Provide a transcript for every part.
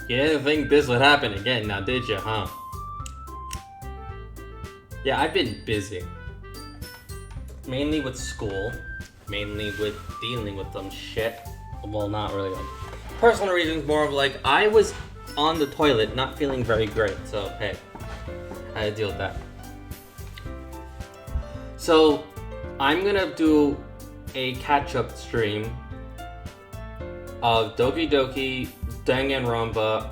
You didn't think this would happen again, now did you, huh? Yeah, I've been busy. Mainly with school. Mainly with dealing with some shit. Well, not really like personal reasons, more of like I was on the toilet not feeling very great, so hey, I had to deal with that. So I'm gonna do a catch-up stream of Doki Doki, Danganronpa,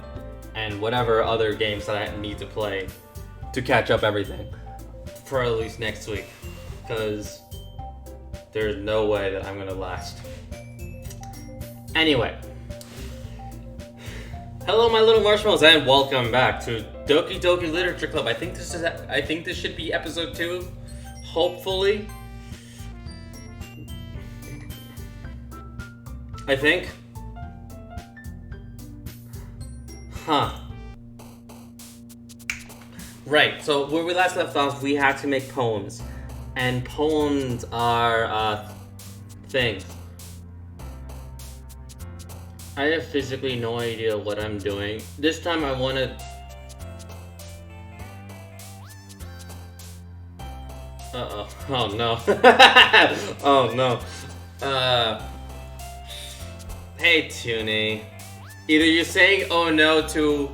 and whatever other games that I need to play to catch up everything for at least next week, because there's no way that I'm gonna last. Anyway, hello my little marshmallows and welcome back to Doki Doki Literature Club. I think this should be episode 2, hopefully. I think. Huh. Right, so where we last left off, we had to make poems. And poems are, things. I have physically no idea what I'm doing. This time I wanna... Uh-oh. Oh no. Oh no. Hey Tuny. Either you're saying oh no to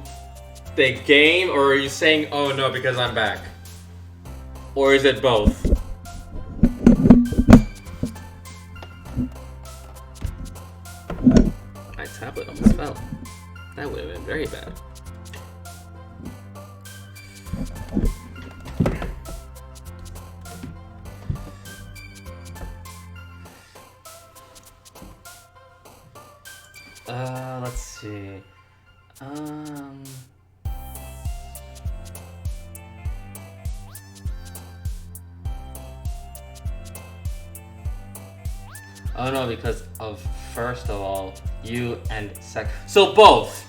the game, or are you saying oh no because I'm back? Or is it both? My tablet almost fell. That would have been very bad. Let's see. Oh no, because of first of all, you and second. So both!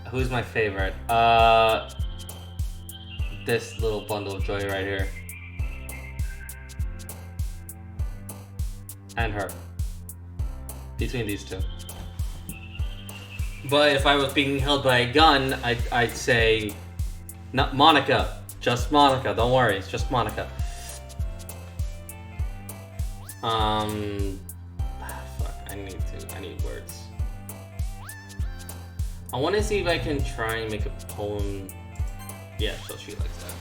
Who's my favorite? This little bundle of joy right here. And her. Between these two. But if I was being held by a gun, I'd say... Not Monica. Just Monica. Don't worry. It's just Monica. Fuck. I need words. I want to see if I can try and make a poem. Yeah, so she likes that.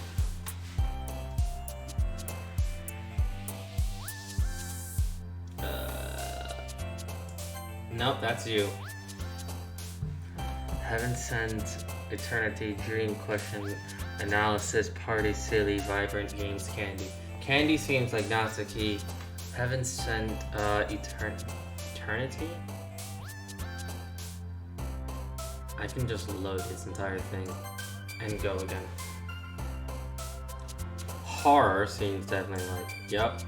Nope, that's you. Heaven sent, eternity, dream, question, analysis, party, silly, vibrant, games, candy. Candy seems like Natsuki. Heaven sent, eternity? I can just load this entire thing and go again. Horror seems definitely like, yep.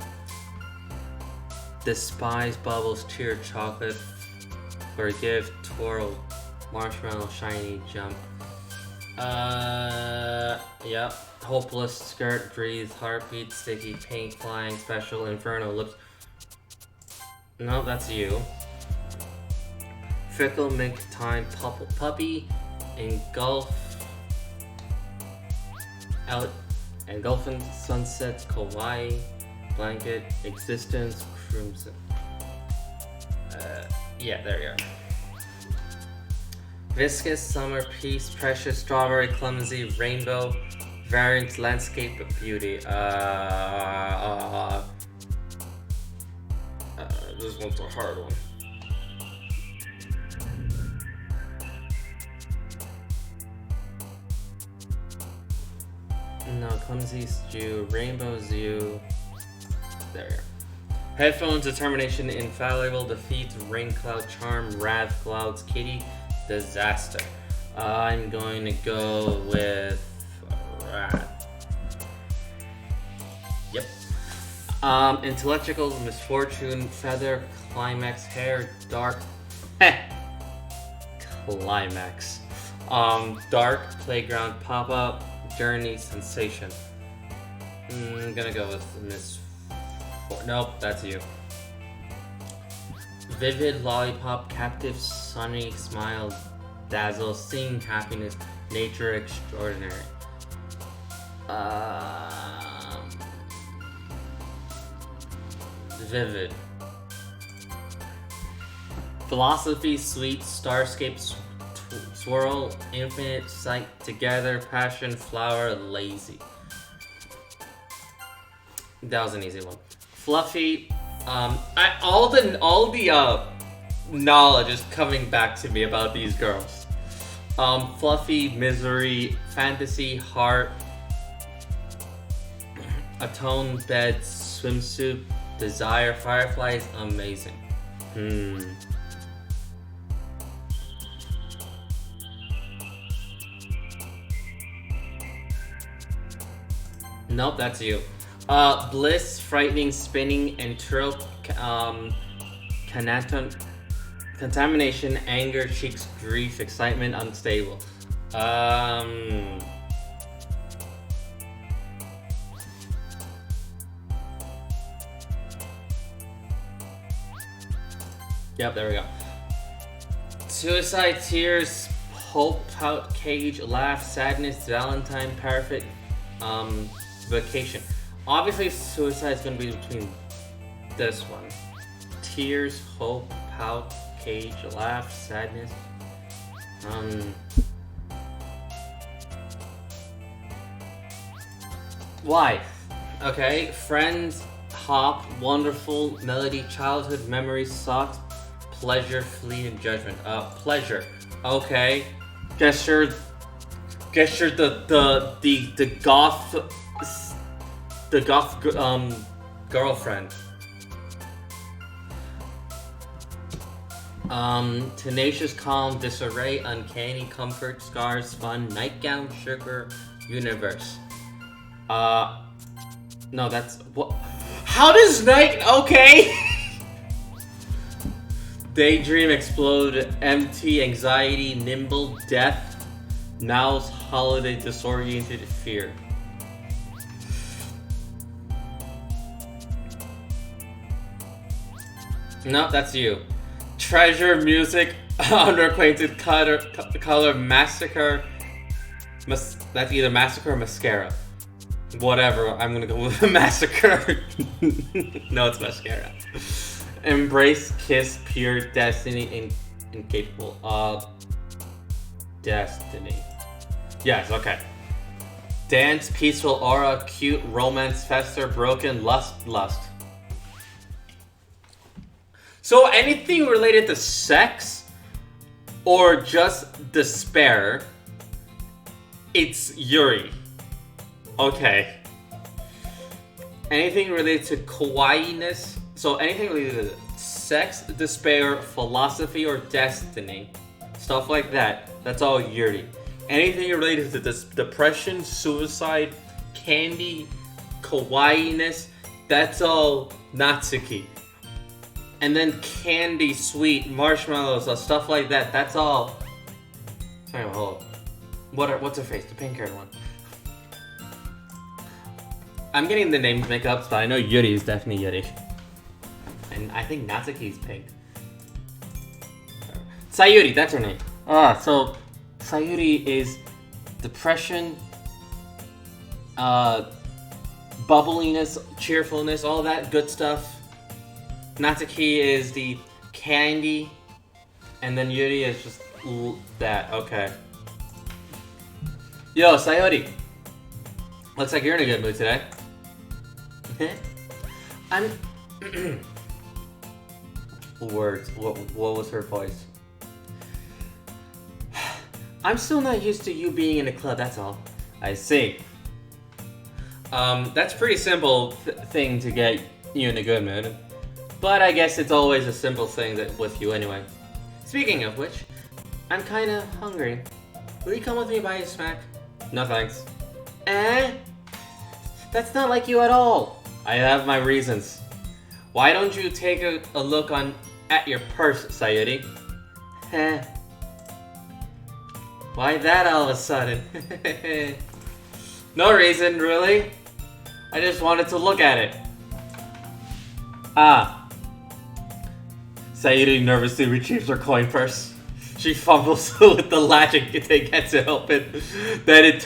Despise, bubbles, cheer, chocolate, forgive, twirl, marshmallow, shiny, jump. Yep. Hopeless, skirt, breathe, heartbeat, sticky, paint, flying, special, inferno, lips. No, that's you. Fickle, make time, puppy, engulf, out, engulfing, sunset, kawaii, blanket, existence, crimson. Yeah, there you are. Viscous, summer, peace, precious, strawberry, clumsy, rainbow, variant, landscape, beauty. This one's a hard one. No, clumsy's you, rainbow's you. There you are. Headphones, determination, infallible, defeat, rain cloud, charm, wrath, clouds, kitty, disaster. I'm going to go with wrath. Yep. Intellectual, misfortune, feather, climax, hair, dark. Climax. Dark, playground, pop-up, journey, sensation. I'm gonna go with Miss. Nope, that's you. Vivid lollipop, captive, sunny smile, dazzle, sing happiness, nature extraordinary. Vivid. Philosophy, sweet, starscape, swirl, infinite, sight, together, passion, flower, lazy. That was an easy one. Fluffy. All the knowledge is coming back to me about these girls. Fluffy, misery, fantasy, heart, atone, bed, swimsuit, desire, fireflies, amazing. Nope, that's you. Bliss, frightening, spinning, entrope, contamination, anger, cheeks, grief, excitement, unstable. Yep, there we go. Suicide, tears, hope, pout, cage, laugh, sadness, valentine, perfect, vacation. Obviously, suicide is going to be between this one. Tears, hope, pout, cage, laugh, sadness. Why? Okay, friends, hop, wonderful, melody, childhood, memories, socks, pleasure, flee, and judgment. Pleasure. Okay. Gesture the goth girlfriend. Tenacious, calm, disarray, uncanny, comfort, scars, fun, nightgown, sugar, universe. No, that's what. How does okay. Daydream, explode, empty, anxiety, nimble, death, mouse, holiday, disoriented, fear. No, that's you. Treasure, music, underacquainted, color, massacre. That's either massacre or mascara. Whatever, I'm gonna go with massacre. No, it's mascara. Embrace, kiss, pure, destiny, incapable of destiny. Yes, okay. Dance, peaceful, aura, cute, romance, fester, broken, lust. So anything related to sex or just despair, it's Yuri. Okay. Anything related to kawaii-ness, so anything related to sex, despair, philosophy, or destiny, stuff like that, that's all Yuri. Anything related to this depression, suicide, candy, kawaii-ness, that's all Natsuki. And then candy, sweet, marshmallows, stuff like that, that's all... Sorry, hold on. What's her face? The pink-haired one. I'm getting the names mixed up, but I know Yuri is definitely Yuri. And I think Natsuki's pink. Sayuri, that's her name. So Sayuri is depression, bubbliness, cheerfulness, all that good stuff. Natsuki is the candy, and then Yuri is just that. Okay. Yo, Sayuri. Looks like you're in a good mood today. I'm... Words. What was her voice? I'm still not used to you being in a club, that's all. I see. That's a pretty simple thing to get you in a good mood. But I guess it's always a simple thing that with you anyway. Speaking of which, I'm kinda hungry. Will you come with me by a snack? No thanks. That's not like you at all. I have my reasons. Why don't you take a look at your purse, Sayuri? Why that all of a sudden? No reason, really. I just wanted to look at it. Sayuri nervously retrieves her coin purse. She fumbles with the latch and gets it open. Then she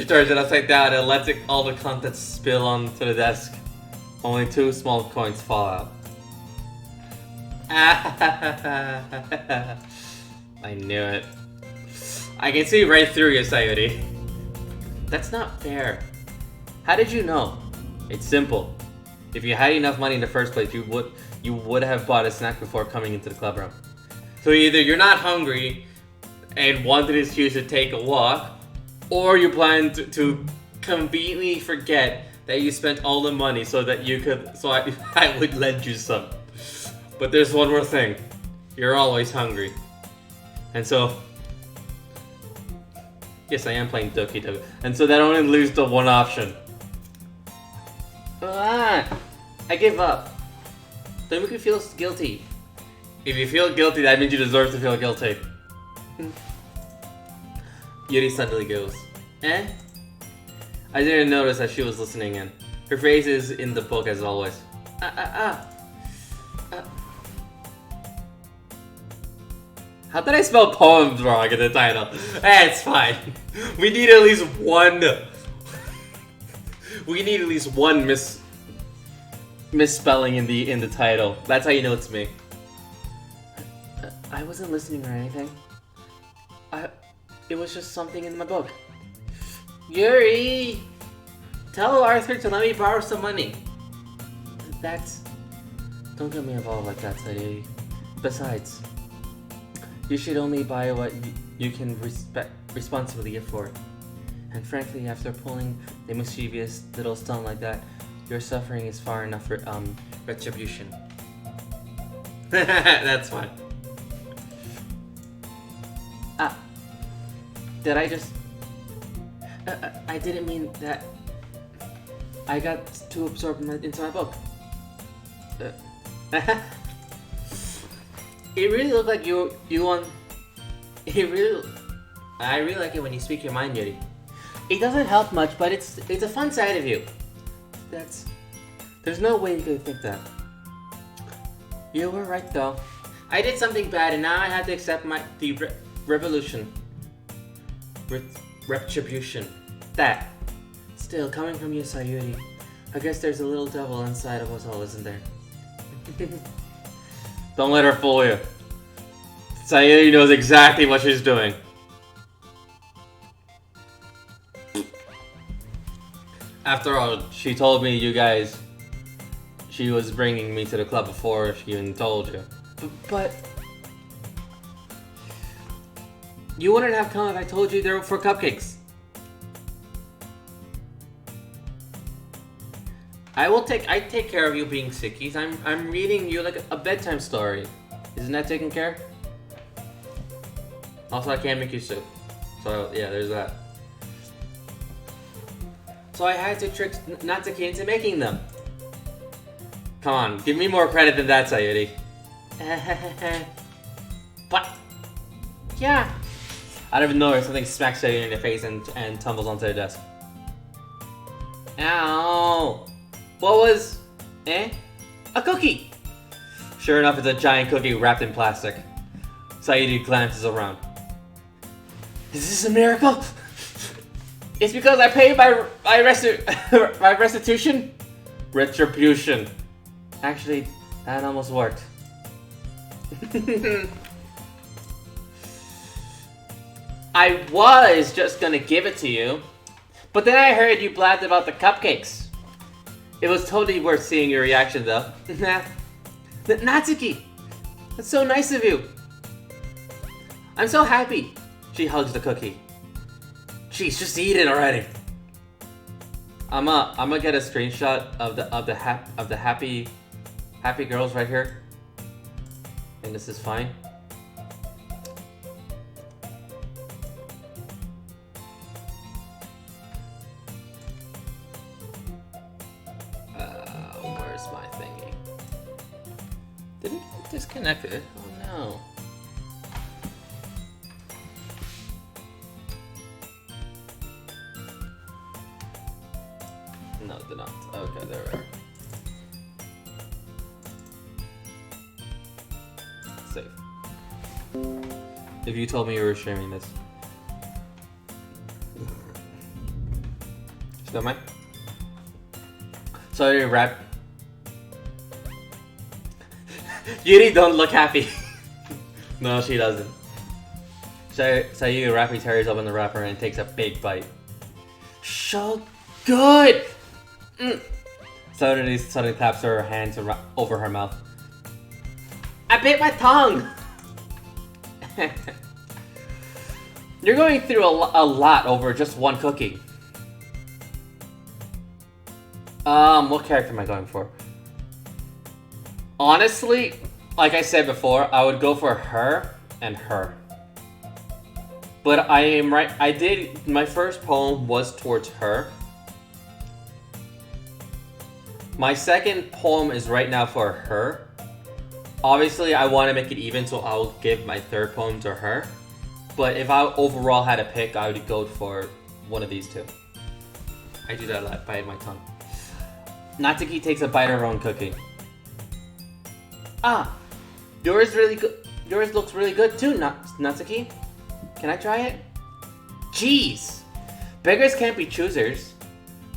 turns it upside down and lets all the contents spill onto the desk. Only 2 small coins fall out. I knew it. I can see right through you, Sayuri. That's not fair. How did you know? It's simple. If you had enough money in the first place, you would have bought a snack before coming into the club room. So either you're not hungry and wanted an excuse to take a walk, or you plan to conveniently forget that you spent all the money so that I would lend you some. But there's one more thing. You're always hungry. And so, yes, I am playing Doki Doki. And so that only leaves the one option. I give up. Don't make me feel guilty. If you feel guilty, that means you deserve to feel guilty. Yuri suddenly goes, eh? I didn't notice that she was listening in. Her face is in the book as always. How did I spell poems wrong in the title? It's fine. We need at least one. We need at least one misspelling in the title. That's how you know it's me. I wasn't listening or anything. It was just something in my book. Yuri! Tell Arthur to let me borrow some money. Don't get me involved like that, Sayuri. Besides, you should only buy what you can responsibly afford. And frankly, after pulling a mischievous little stunt like that, your suffering is far enough for retribution. That's fine. Did I just... I didn't mean that. I got too absorbed into my book. It really looked like you want... I really like it when you speak your mind, Yuri. It doesn't help much, but it's a fun side of you. There's no way you could think that. You were right though. I did something bad and now I have to accept retribution. That. Still, coming from you, Sayuri, I guess there's a little devil inside of us all, isn't there? Don't let her fool you. Sayuri knows exactly what she's doing. After all, she told me she was bringing me to the club before she even told you. But you wouldn't have come if I told you they were for cupcakes. I take care of you being sickies. I'm reading you like a bedtime story. Isn't that taken care? Also, I can't make you soup. So yeah, there's that. So I had to trick Natsuki into making them. Come on, give me more credit than that, Sayuri. But yeah. Out of nowhere, something smacks Sayuri in the face and tumbles onto the desk. Ow! What was... A cookie! Sure enough, it's a giant cookie wrapped in plastic. Sayuri glances around. Is this a miracle? It's because I paid my restitution? Retribution. Actually, that almost worked. I was just gonna give it to you, but then I heard you blabbed about the cupcakes. It was totally worth seeing your reaction though. Natsuki! That's so nice of you. I'm so happy. She hugs the cookie. Jeez, just eat it already. I'm gonna get a screenshot of the happy girls right here. And this is fine. Where's my thingy? Did it get disconnected? Oh no. No, it did not. Okay, there we are. safe. If you told me you were streaming this. Still mine? Sorry, rap. Yuri don't look happy. No, she doesn't. So you Rappy tears open the wrapper and takes a big bite. So good! Suddenly claps her hands over her mouth. I bit my tongue! You're going through a lot over just one cookie. What character am I going for? Honestly, like I said before, I would go for her and her. But I am right. My first poem was towards her. My second poem is right now for her. Obviously, I want to make it even, so I'll give my third poem to her. But if I overall had to pick, I would go for one of these two. I do that a lot, bite my tongue. Natsuki takes a bite of her own cookie. Ah, yours really good. Yours looks really good too, Natsuki. Can I try it? Jeez, beggars can't be choosers.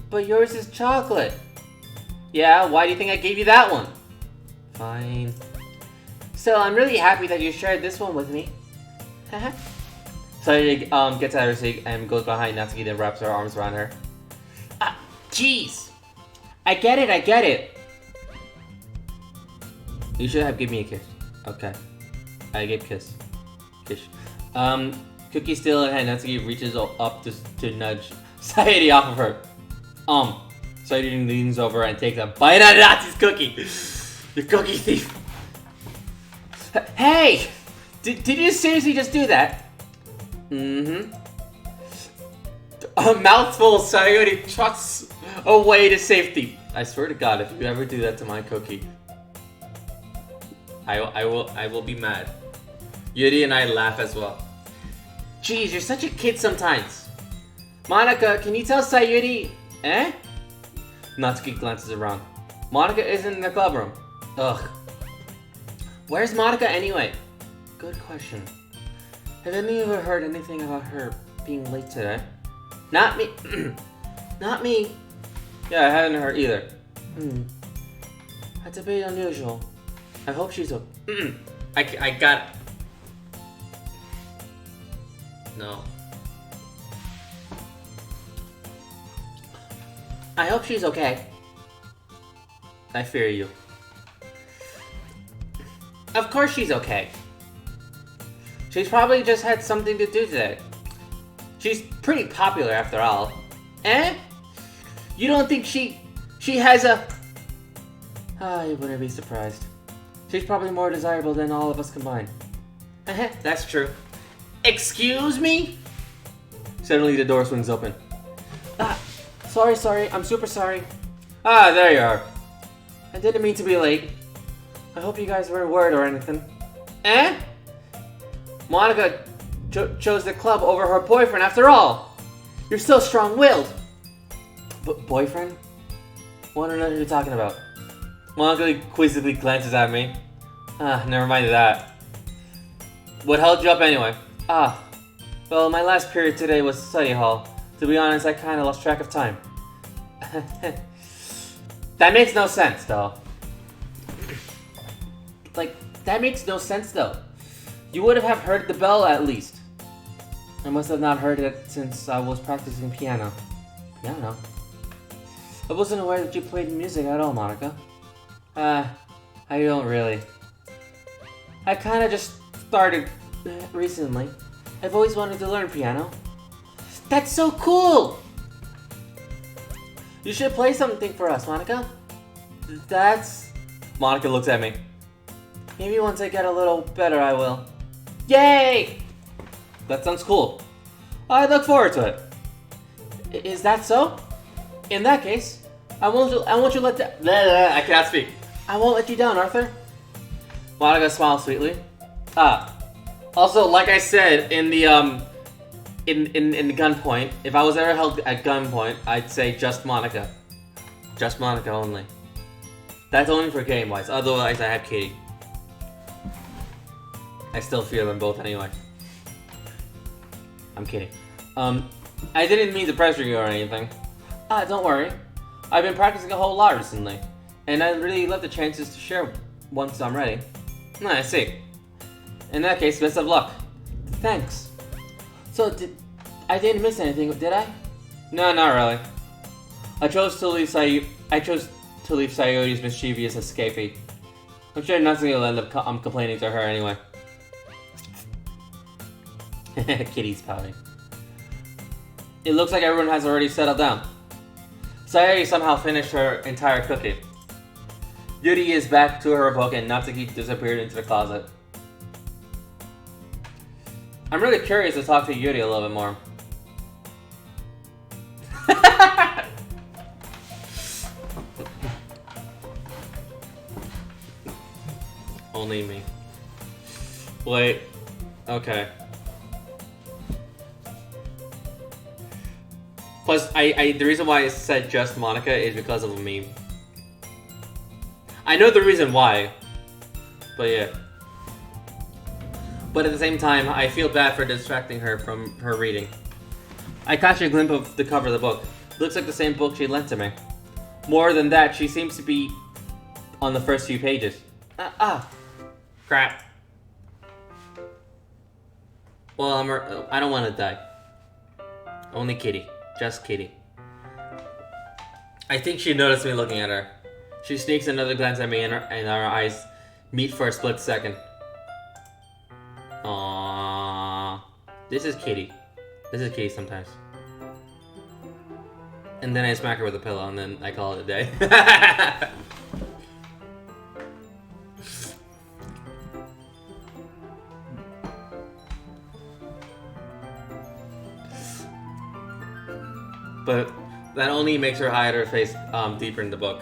But yours is chocolate. Yeah, why do you think I gave you that one? Fine. So I'm really happy that you shared this one with me. Haha. Sayuri gets out of her seat and goes behind Natsuki, then wraps her arms around her. Ah, jeez. I get it. You should have given me a kiss. Okay. I gave kiss. Cookie still in hand, Natsuki reaches up to nudge Sayuri off of her. Sayuri leans over and takes a bite out of Natsuki's cookie. You cookie thief. Hey! Did you seriously just do that? Mm-hmm. A mouthful, Sayuri trots away to safety. I swear to God, if you ever do that to my cookie, I will be mad. Yuri and I laugh as well. Jeez, you're such a kid sometimes. Monica, can you tell Sayuri? Eh? Natsuki glances around. Monica isn't in the club room. Ugh. Where's Monica anyway? Good question. Have any of you heard anything about her being late today? Not me. Not me. Yeah, I haven't heard either. That's a bit unusual. I hope she's okay. I got it. No. I hope she's okay. I fear you. Of course she's okay. She's probably just had something to do today. She's pretty popular after all. Eh? You don't think she has a... you wouldn't be surprised. She's probably more desirable than all of us combined. That's true. Excuse me? Suddenly the door swings open. Sorry, I'm super sorry. There you are. I didn't mean to be late. I hope you guys weren't worried or anything. Eh? Monica chose the club over her boyfriend after all. You're so strong-willed. But boyfriend? Wanna know who you're talking about? Monica quizzically glances at me. Never mind that. What held you up anyway? Well, my last period today was study hall. To be honest, I kinda lost track of time. That makes no sense, though. That makes no sense, though. You would have heard the bell at least. I must have not heard it since I was practicing piano. Piano? I wasn't aware that you played music at all, Monica. I don't really. I kinda just started recently. I've always wanted to learn piano. That's so cool! You should play something for us, Monica. Monica looks at me. Maybe once I get a little better, I will. Yay! That sounds cool. I look forward to it. Is that so? In that case, I won't let I cannot speak. I won't let you down, Arthur. Monica smiles sweetly. Also, like I said in the in the gunpoint, if I was ever held at gunpoint, I'd say just Monica. Just Monica only. That's only for game-wise. Otherwise, I have Katie. I still fear them both anyway. I'm kidding. I didn't mean to pressure you or anything. Don't worry. I've been practicing a whole lot recently, and I really love the chances to share once I'm ready. I see. In that case, best of luck. Thanks. So, I didn't miss anything, did I? No, not really. I chose to leave Sayoti's mischievous escapee. I'm sure nothing will end up complaining to her anyway. Kitty's pouting. It looks like everyone has already settled down. Sayori somehow finished her entire cookie. Yuri is back to her book and Natsuki disappeared into the closet. I'm really curious to talk to Yuri a little bit more. Only me. Wait. Okay. Plus, the reason why I said just Monica is because of a meme. I know the reason why, but yeah. But at the same time, I feel bad for distracting her from her reading. I caught a glimpse of the cover of the book. Looks like the same book she lent to me. More than that, she seems to be on the first few pages. Crap. Well, I don't want to die. Only Kitty. Just Kitty. I think she noticed me looking at her. She sneaks another glance at me and our eyes meet for a split second. Aww. This is Kitty. This is Kitty sometimes. And then I smack her with a pillow and then I call it a day. But that only makes her hide her face deeper in the book.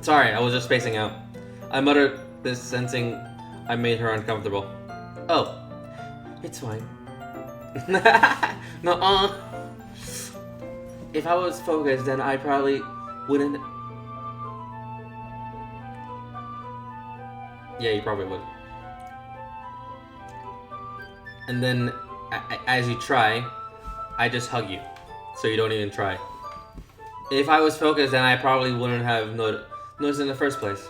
Sorry, I was just spacing out. I muttered this, sensing I made her uncomfortable. Oh, it's fine. No, if I was focused, then I probably wouldn't. Yeah, you probably would. And then, as you try, I just hug you, so you don't even try. If I was focused, then I probably wouldn't have noticed in the first place.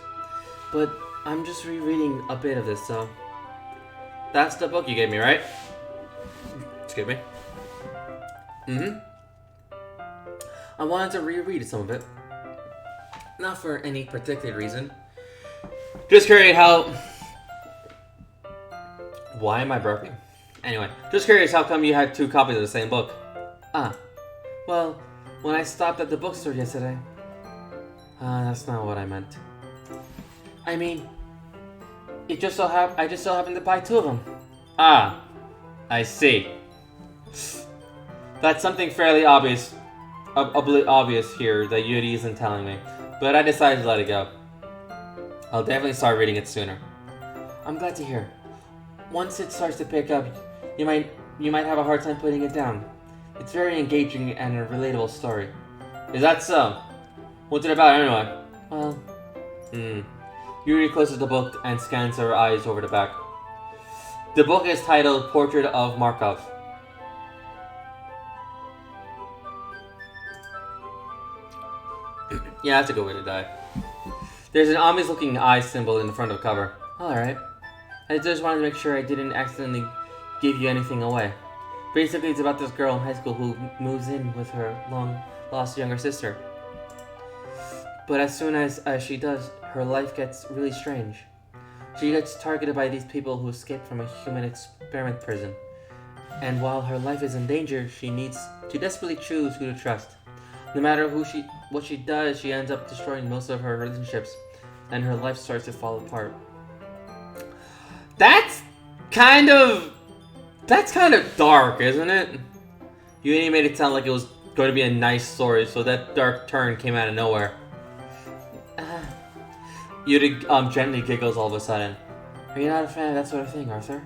But I'm just rereading a bit of this, so... That's the book you gave me, right? Excuse me. Mm-hmm. I wanted to reread some of it. Not for any particular reason. Just curious how... Why am I burping? Anyway, just curious how come you had 2 copies of the same book? Well, when I stopped at the bookstore yesterday... that's not what I meant. I mean, I just so happened to buy 2 of them. I see. That's something fairly obvious here that Yuri isn't telling me, but I decided to let it go. I'll definitely start reading it sooner. I'm glad to hear. Once it starts to pick up, you might have a hard time putting it down. It's very engaging and a relatable story. Is that so? What's it about anyway? Well, Yuri closes the book and scans her eyes over the back. The book is titled Portrait of Markov. Yeah, that's a good way to die. There's an ominous looking eye symbol in the front of the cover. Alright. I just wanted to make sure I didn't accidentally give you anything away. Basically, it's about this girl in high school who moves in with her long-lost younger sister. But as soon as she does, her life gets really strange. She gets targeted by these people who escaped from a human experiment prison. And while her life is in danger, she needs to desperately choose who to trust. No matter what she does, she ends up destroying most of her relationships, and her life starts to fall apart. That's kind of dark, isn't it? You made it sound like it was going to be a nice story, so that dark turn came out of nowhere. Yuri gently giggles all of a sudden. Are you not a fan of that sort of thing, Arthur?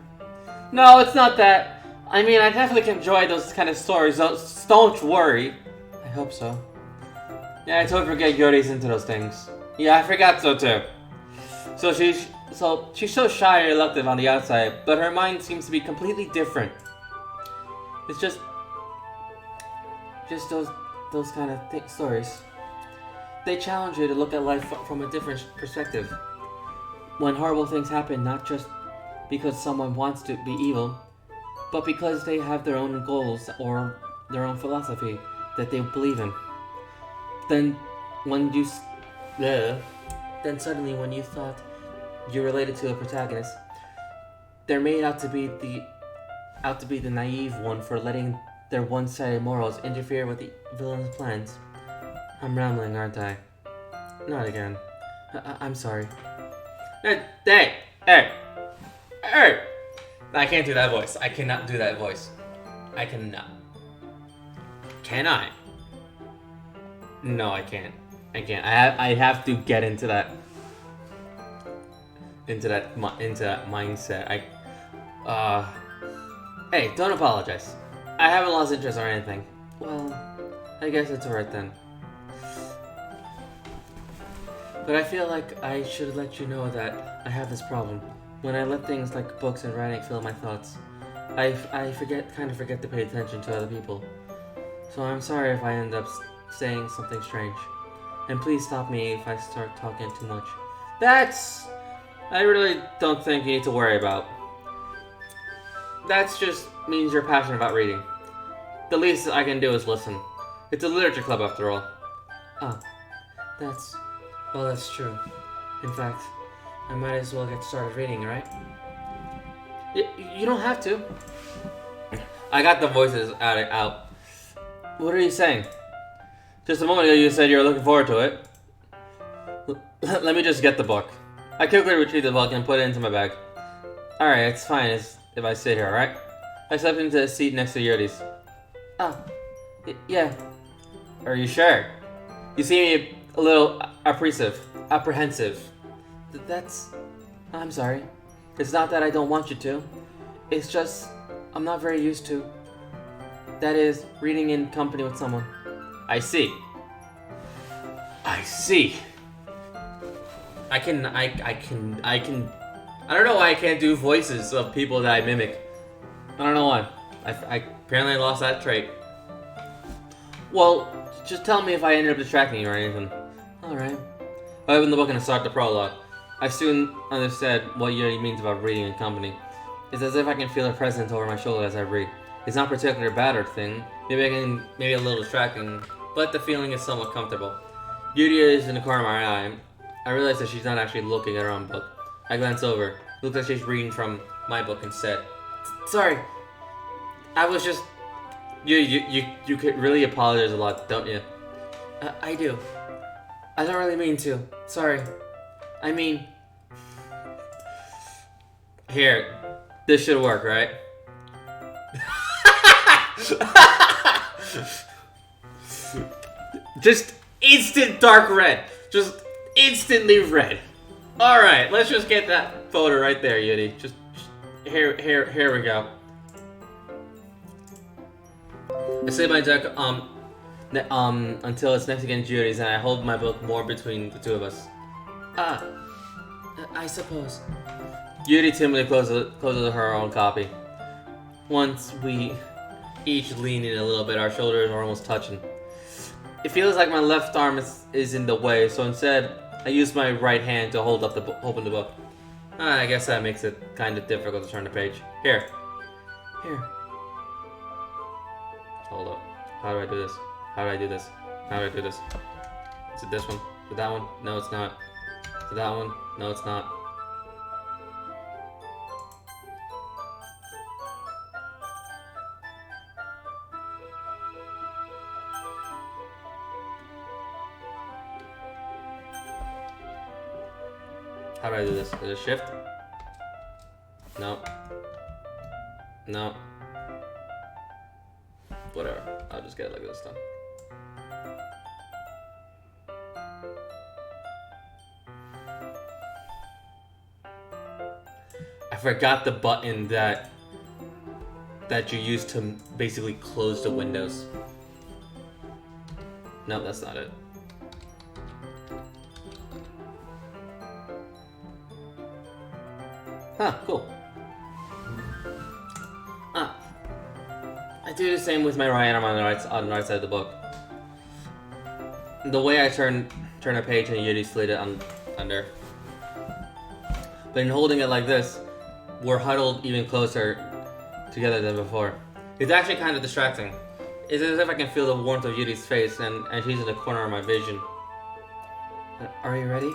No, it's not that. I mean, I definitely enjoy those kind of stories, so don't worry. I hope so. Yeah, I totally forget Yuri's into those things. Yeah, I forgot so too. So she's so shy and reluctant on the outside, but her mind seems to be completely different. It's just those kind of stories. They challenge you to look at life from a different perspective. When horrible things happen, not just because someone wants to be evil, but because they have their own goals or their own philosophy that they believe in. Then suddenly when you thought you related to a protagonist, they're made out to be the naive one for letting their one-sided morals interfere with the villain's plans. I'm rambling, aren't I? Not again. I'm sorry. Hey! I can't do that voice. I cannot do that voice. I cannot. Can I? No, I can't. I can't. I have to get into that mindset. Hey, don't apologize. I haven't lost interest or anything. Well, I guess it's alright then. But I feel like I should let you know that I have this problem. When I let things like books and writing fill my thoughts, I kind of forget to pay attention to other people. So I'm sorry if I end up saying something strange. And please stop me if I start talking too much. I really don't think you need to worry about. That just means you're passionate about reading. The least I can do is listen. It's a literature club after all. Oh, that's true. In fact, I might as well get started reading, right? You don't have to. I got the voices out. What are you saying? Just a moment ago you said you were looking forward to it. Let me just get the book. I quickly retrieved the book and put it into my bag. Alright, it's fine if I sit here, alright? I stepped into a seat next to Yuri's. Yeah. Are you sure? You seem a little apprehensive. I'm sorry. It's not that I don't want you to. It's just, I'm not very used to. That is, reading in company with someone. I see. I don't know why I can't do voices of people that I mimic. I don't know why. I apparently lost that trait. Well, just tell me if I ended up distracting you or anything. Alright. I opened the book and start the prologue. I soon understood what Yuri means about reading in company. It's as if I can feel her presence over my shoulder as I read. It's not particularly a bad or thing. Maybe a little distracting, but the feeling is somewhat comfortable. Yuri is in the corner of my eye. I realize that she's not actually looking at her own book. I glance over. It looks like she's reading from my book instead. Sorry. I was just... You could really apologize a lot, don't you? I do. I don't really mean to. Sorry. I mean... Here. This should work, right? Just instant dark red. Just instantly red. Alright, let's just get that photo right there, Yuri. Just here we go. I sit my deck until it's next against Yuri's, and I hold my book more between the two of us. I suppose. Yuri timidly closes her own copy. Once we each lean in a little bit, our shoulders are almost touching. It feels like my left arm is in the way, so instead I use my right hand to open the book. I guess that makes it kind of difficult to turn the page. Here. Hold up. How do I do this? Is it this one? Is it that one? No, it's not. Is it that one? No, it's not. How do I do this? Is it shift? No. Whatever. I'll just get it like this then. I forgot the button that you use to basically close the windows. No, that's not it. Huh, cool. I do the same with my right arm on the right side of the book. The way I turn a page and Yuri slid it under. But in holding it like this, we're huddled even closer together than before. It's actually kind of distracting. It's as if I can feel the warmth of Yuri's face and she's in the corner of my vision. Are you ready?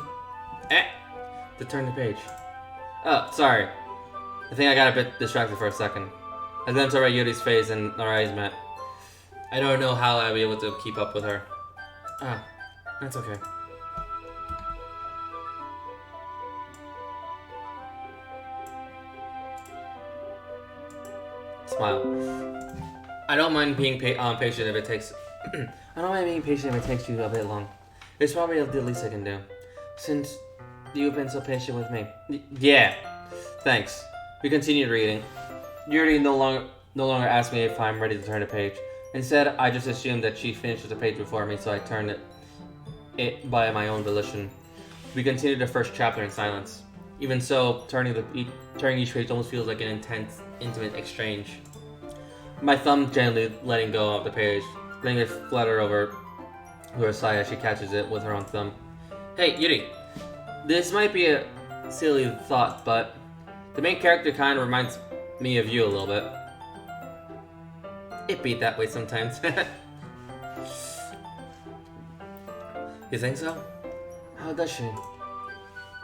To turn the page. Oh, sorry. I think I got a bit distracted for a second. I glanced over at Yuri's face and our eyes met. I don't know how I'll be able to keep up with her. That's okay. Smile. I don't mind being patient if it takes. I don't mind being patient if it takes you a bit long. It's probably the least I can do, since you've been so patient with me. Yeah. Thanks. We continued reading. Yuri no longer asked me if I'm ready to turn a page. Instead, I just assumed that she finished the page before me, so I turned it by my own volition. We continued the first chapter in silence. Even so, turning each page almost feels like an intense, intimate exchange. My thumb gently letting go of the page, letting it flutter over to her side as she catches it with her own thumb. Hey, Yuri, this might be a silly thought, but the main character kind of reminds me of you a little bit. It be that way sometimes. You think so? How does she?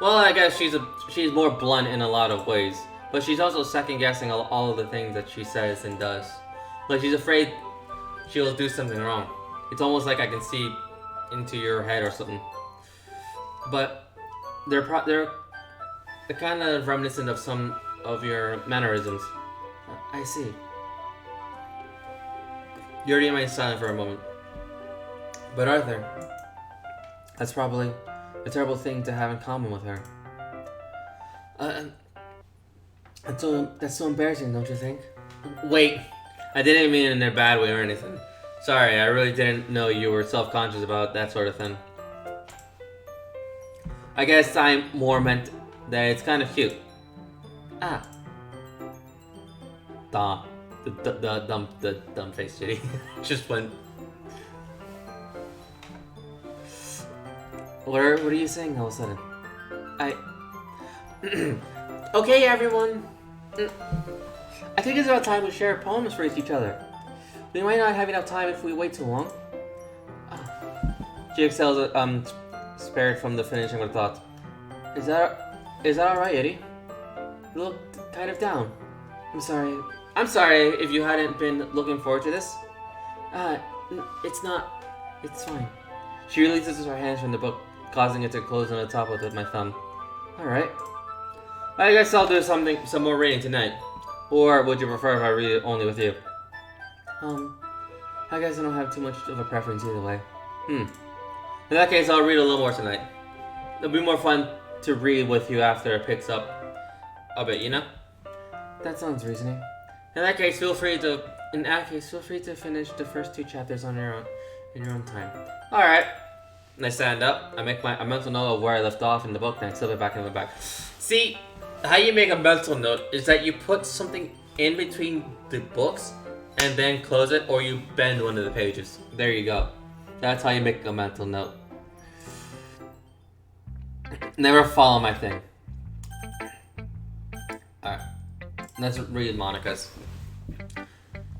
Well, I guess she's more blunt in a lot of ways, but she's also second-guessing all of the things that she says and does. Like she's afraid she'll do something wrong. It's almost like I can see into your head or something. But they're kind of reminiscent of some of your mannerisms. I see. Yuri remained silent for a moment. But Arthur, that's probably a terrible thing to have in common with her. That's so embarrassing, don't you think? Wait, I didn't mean it in a bad way or anything. Sorry, I really didn't know you were self-conscious about that sort of thing. I guess I more meant that it's kind of cute. The dumb face Judy just went. What are you saying all of a sudden? Okay, everyone. I think it's about time we share poems for each other. We might not have enough time if we wait too long. She exhales, spared from the finishing of the thought. Is that alright, Eddie? You look kind of down. I'm sorry if you hadn't been looking forward to this. It's not. It's fine. She releases her hands from the book, causing it to close on the top of my thumb. Alright. I guess I'll do some more reading tonight. Or would you prefer if I read it only with you? I guess I don't have too much of a preference either way. In that case, I'll read a little more tonight. It'll be more fun to read with you after it picks up a bit, you know? That sounds reasoning. In that case, feel free to finish the first 2 chapters on your own, in your own time. Alright. And I stand up, I make a mental note of where I left off in the book, and I slip it back in the back. See, how you make a mental note is that you put something in between the books and then close it, or you bend one of the pages. There you go. That's how you make a mental note. Never follow my thing. Alright. Let's read Monica's.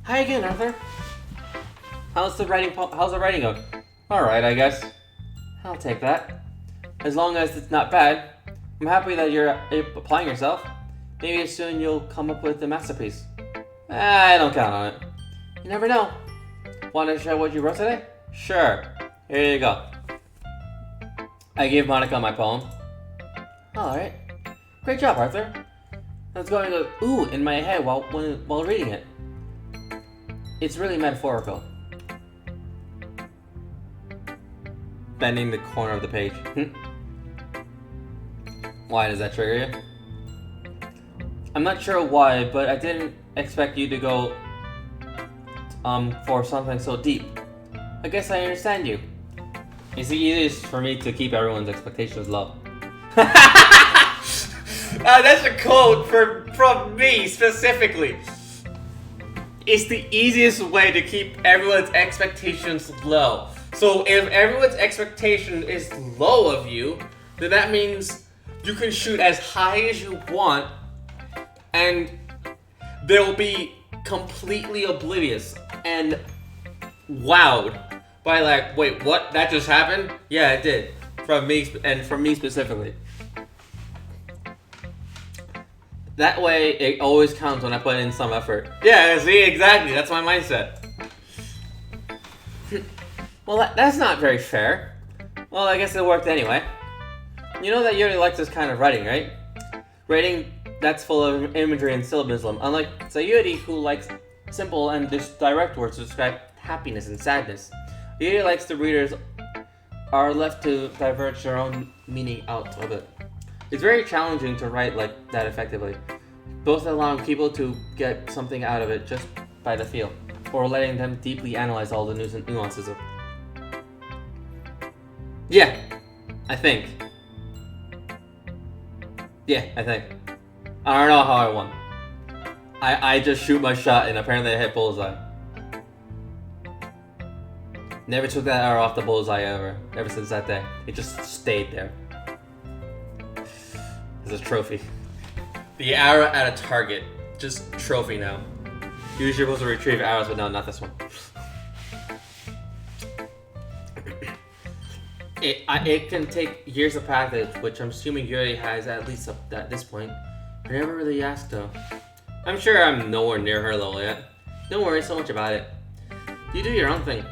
Hi again, Arthur. How's the writing going? Alright, I guess. I'll take that. As long as it's not bad. I'm happy that you're applying yourself. Maybe soon you'll come up with a masterpiece. I don't count on it. You never know. Want to show what you wrote today? Sure. Here you go. I gave Monica my poem. Alright. Great job, Arthur. I was going to ooh in my head while reading it. It's really metaphorical. Bending the corner of the page. Why does that trigger you? I'm not sure why, but I didn't expect you to go for something so deep. I guess I understand you. It's the easiest for me to keep everyone's expectations low. That's a quote from me specifically. It's the easiest way to keep everyone's expectations low. So if everyone's expectation is low of you, then that means you can shoot as high as you want, and they'll be completely oblivious and wowed by like, wait, what? That just happened? Yeah, it did. From me specifically. That way, it always counts when I put in some effort. Yeah, see, exactly. That's my mindset. Well, that's not very fair. Well, I guess it worked anyway. You know that Yuri likes this kind of writing, right? Writing that's full of imagery and syllogism, unlike Sayuri, who likes simple and direct words to describe happiness and sadness. Yuri likes the readers are left to diverge their own meaning out of it. It's very challenging to write like that effectively, both allowing people to get something out of it just by the feel, or letting them deeply analyze all the nuances of it. Yeah, I think. I don't know how I won. I just shoot my shot and apparently I hit bullseye. Never took that arrow off the bullseye ever since that day. It just stayed there. It's a trophy. The arrow at a target. Just trophy now. Usually you're supposed to retrieve arrows, but no, not this one. It can take years of practice, which I'm assuming Yuri has at least up at this point. I never really asked though. I'm sure I'm nowhere near her level yet. Don't worry so much about it. You do your own thing.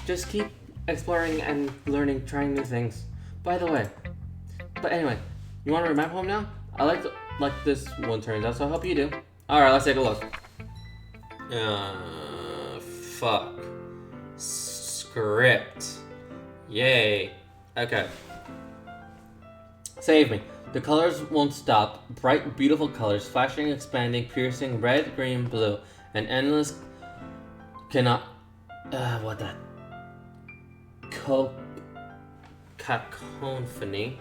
Just keep exploring and learning, trying new things. But anyway, you want to read my poem now? I like this one turns out, so I hope you do. Alright, let's take a look. Fuck. Script. Yay. Okay. Save me. The colors won't stop. Bright, beautiful colors, flashing, expanding, piercing, red, green, blue. An endless cannot... what that? Cacophony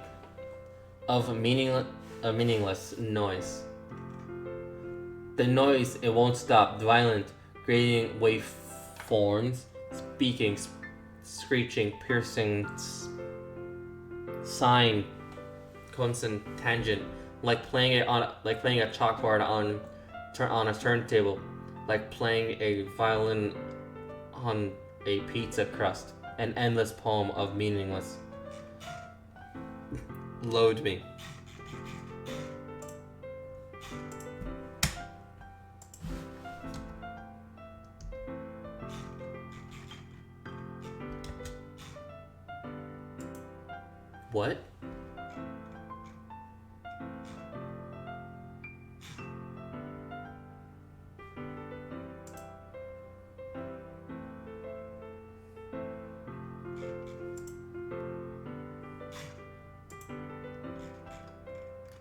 of meaningless noise. The noise, it won't stop. Violent, grading waveforms, speaking, screeching, piercing, sighing, constant tangent, like playing a chalkboard on a turntable, like playing a violin on a pizza crust. An endless poem of meaningless. Load me. What?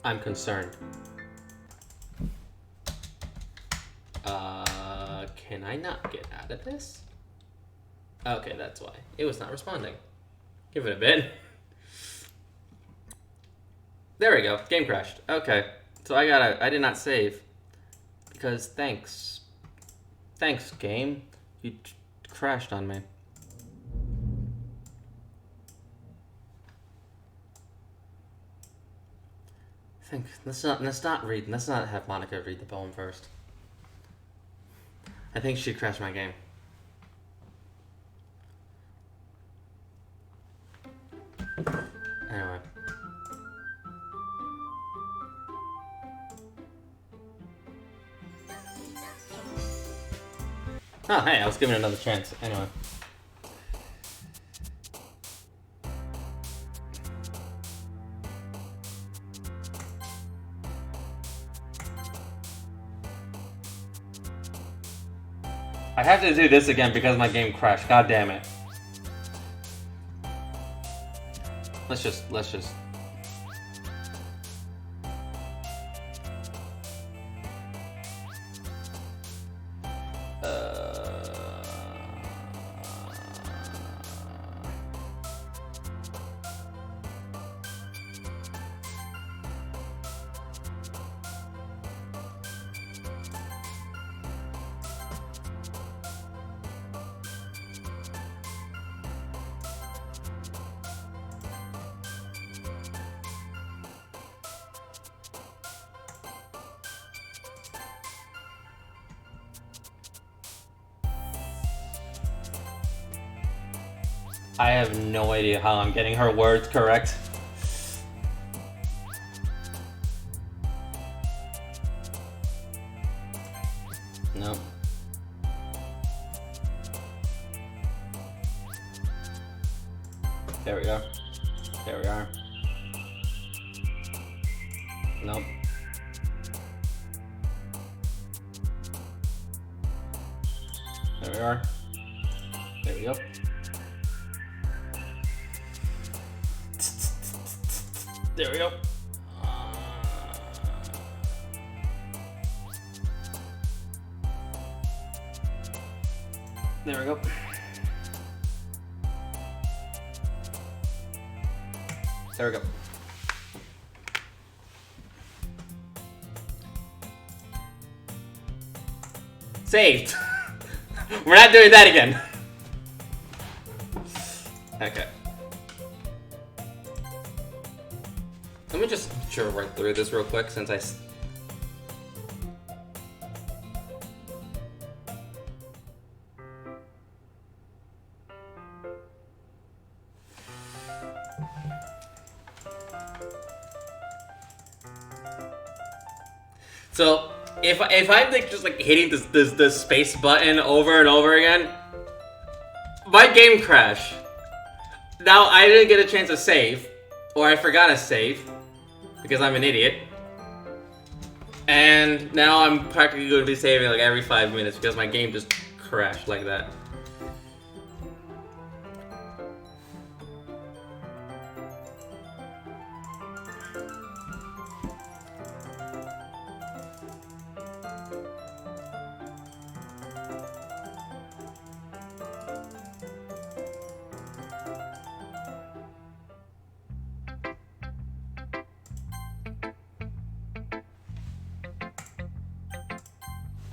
I'm concerned. Can I not get out of this? Okay, that's why. It was not responding. Give it a bit. There we go. Game crashed. Okay. So I did not save. Because thanks. Thanks, game. You crashed on me. Let's not have Monica read the poem first. I think she crashed my game. Anyway. Oh, hey, I was giving it another chance. Anyway. I have to do this again because my game crashed. God damn it. Let's just. I have no idea how I'm getting her words correct. Nope. There we go. There we are. Nope. There we are. There we go. There we go. There we go. There we go. Saved. We're not doing that again. Okay. Let me just chew right through this real quick since So if I'm like just like hitting this space button over and over again, my game crashed. Now I didn't get a chance to save, or I forgot to save because I'm an idiot. And now I'm practically going to be saving like every 5 minutes because my game just crashed like that.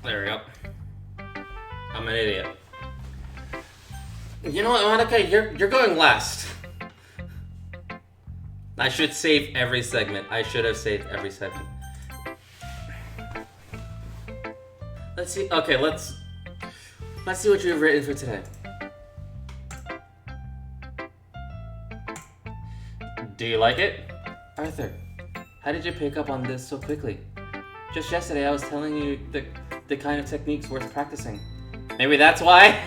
There we go. I'm an idiot. You know what, Monica? You're going last. I should save every segment. I should have saved every segment. Let's see. Okay, let's see what you've written for today. Do you like it? Arthur, how did you pick up on this so quickly? Just yesterday I was telling you the kind of techniques worth practicing. Maybe that's why?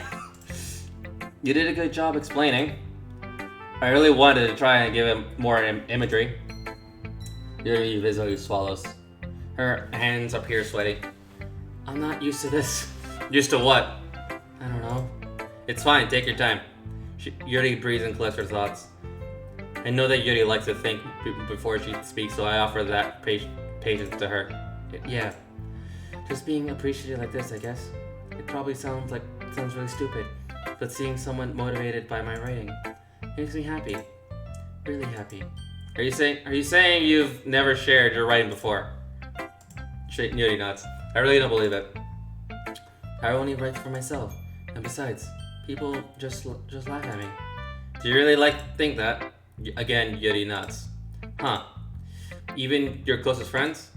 You did a good job explaining. I really wanted to try and give him more imagery. Yuri visibly swallows. Her hands appear sweaty. I'm not used to this. Used to what? I don't know. It's fine, take your time. Yuri breathes and collects her thoughts. I know that Yuri likes to think before she speaks, so I offer that patience to her. Yeah. Just being appreciated like this, I guess. It probably sounds really stupid, but seeing someone motivated by my writing makes me happy. Really happy. Are you saying you've never shared your writing before? Yuri nods. I really don't believe it. I only write for myself, and besides, people just laugh at me. Do you really think that? Again, Yuri nods. Huh. Even your closest friends?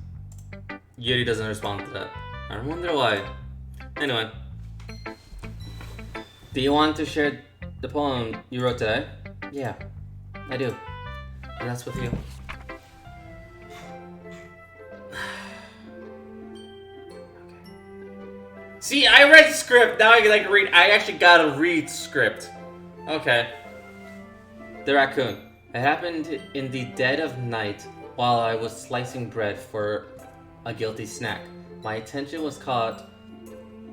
Yuri doesn't respond to that. I wonder why. Anyway. Do you want to share the poem you wrote today? Yeah, I do. And that's with you. Okay. See, I read script. Now I can read. I actually gotta read script. Okay. The raccoon. It happened in the dead of night while I was slicing bread for a guilty snack. My attention was caught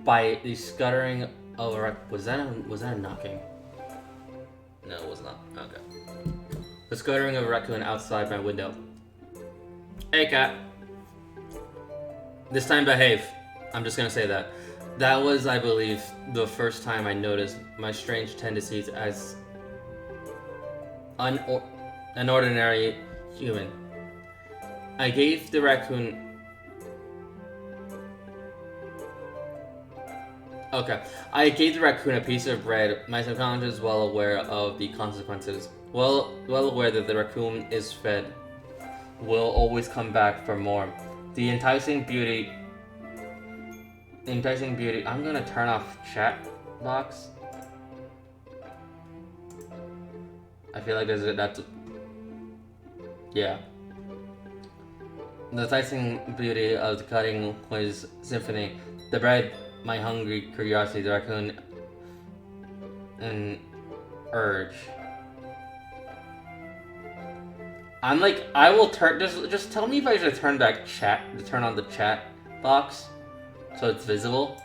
by the scuttering of a was that a knocking? No, it was not. Okay. The scuttering of a raccoon outside my window. Hey, cat. This time behave. I'm just gonna say that. That was, I believe, the first time I noticed my strange tendencies as an ordinary human. I gave the raccoon a piece of bread. My subconscious is well aware of the consequences. Well aware that the raccoon is fed will always come back for more. The enticing beauty. I'm gonna turn off chat box. I feel like that's... Yeah. The enticing beauty of the cutting was symphony. The bread, my hungry curiosity, the raccoon, and urge. I'm like, I will turn. Just tell me if I should turn back chat, to turn on the chat box, so it's visible.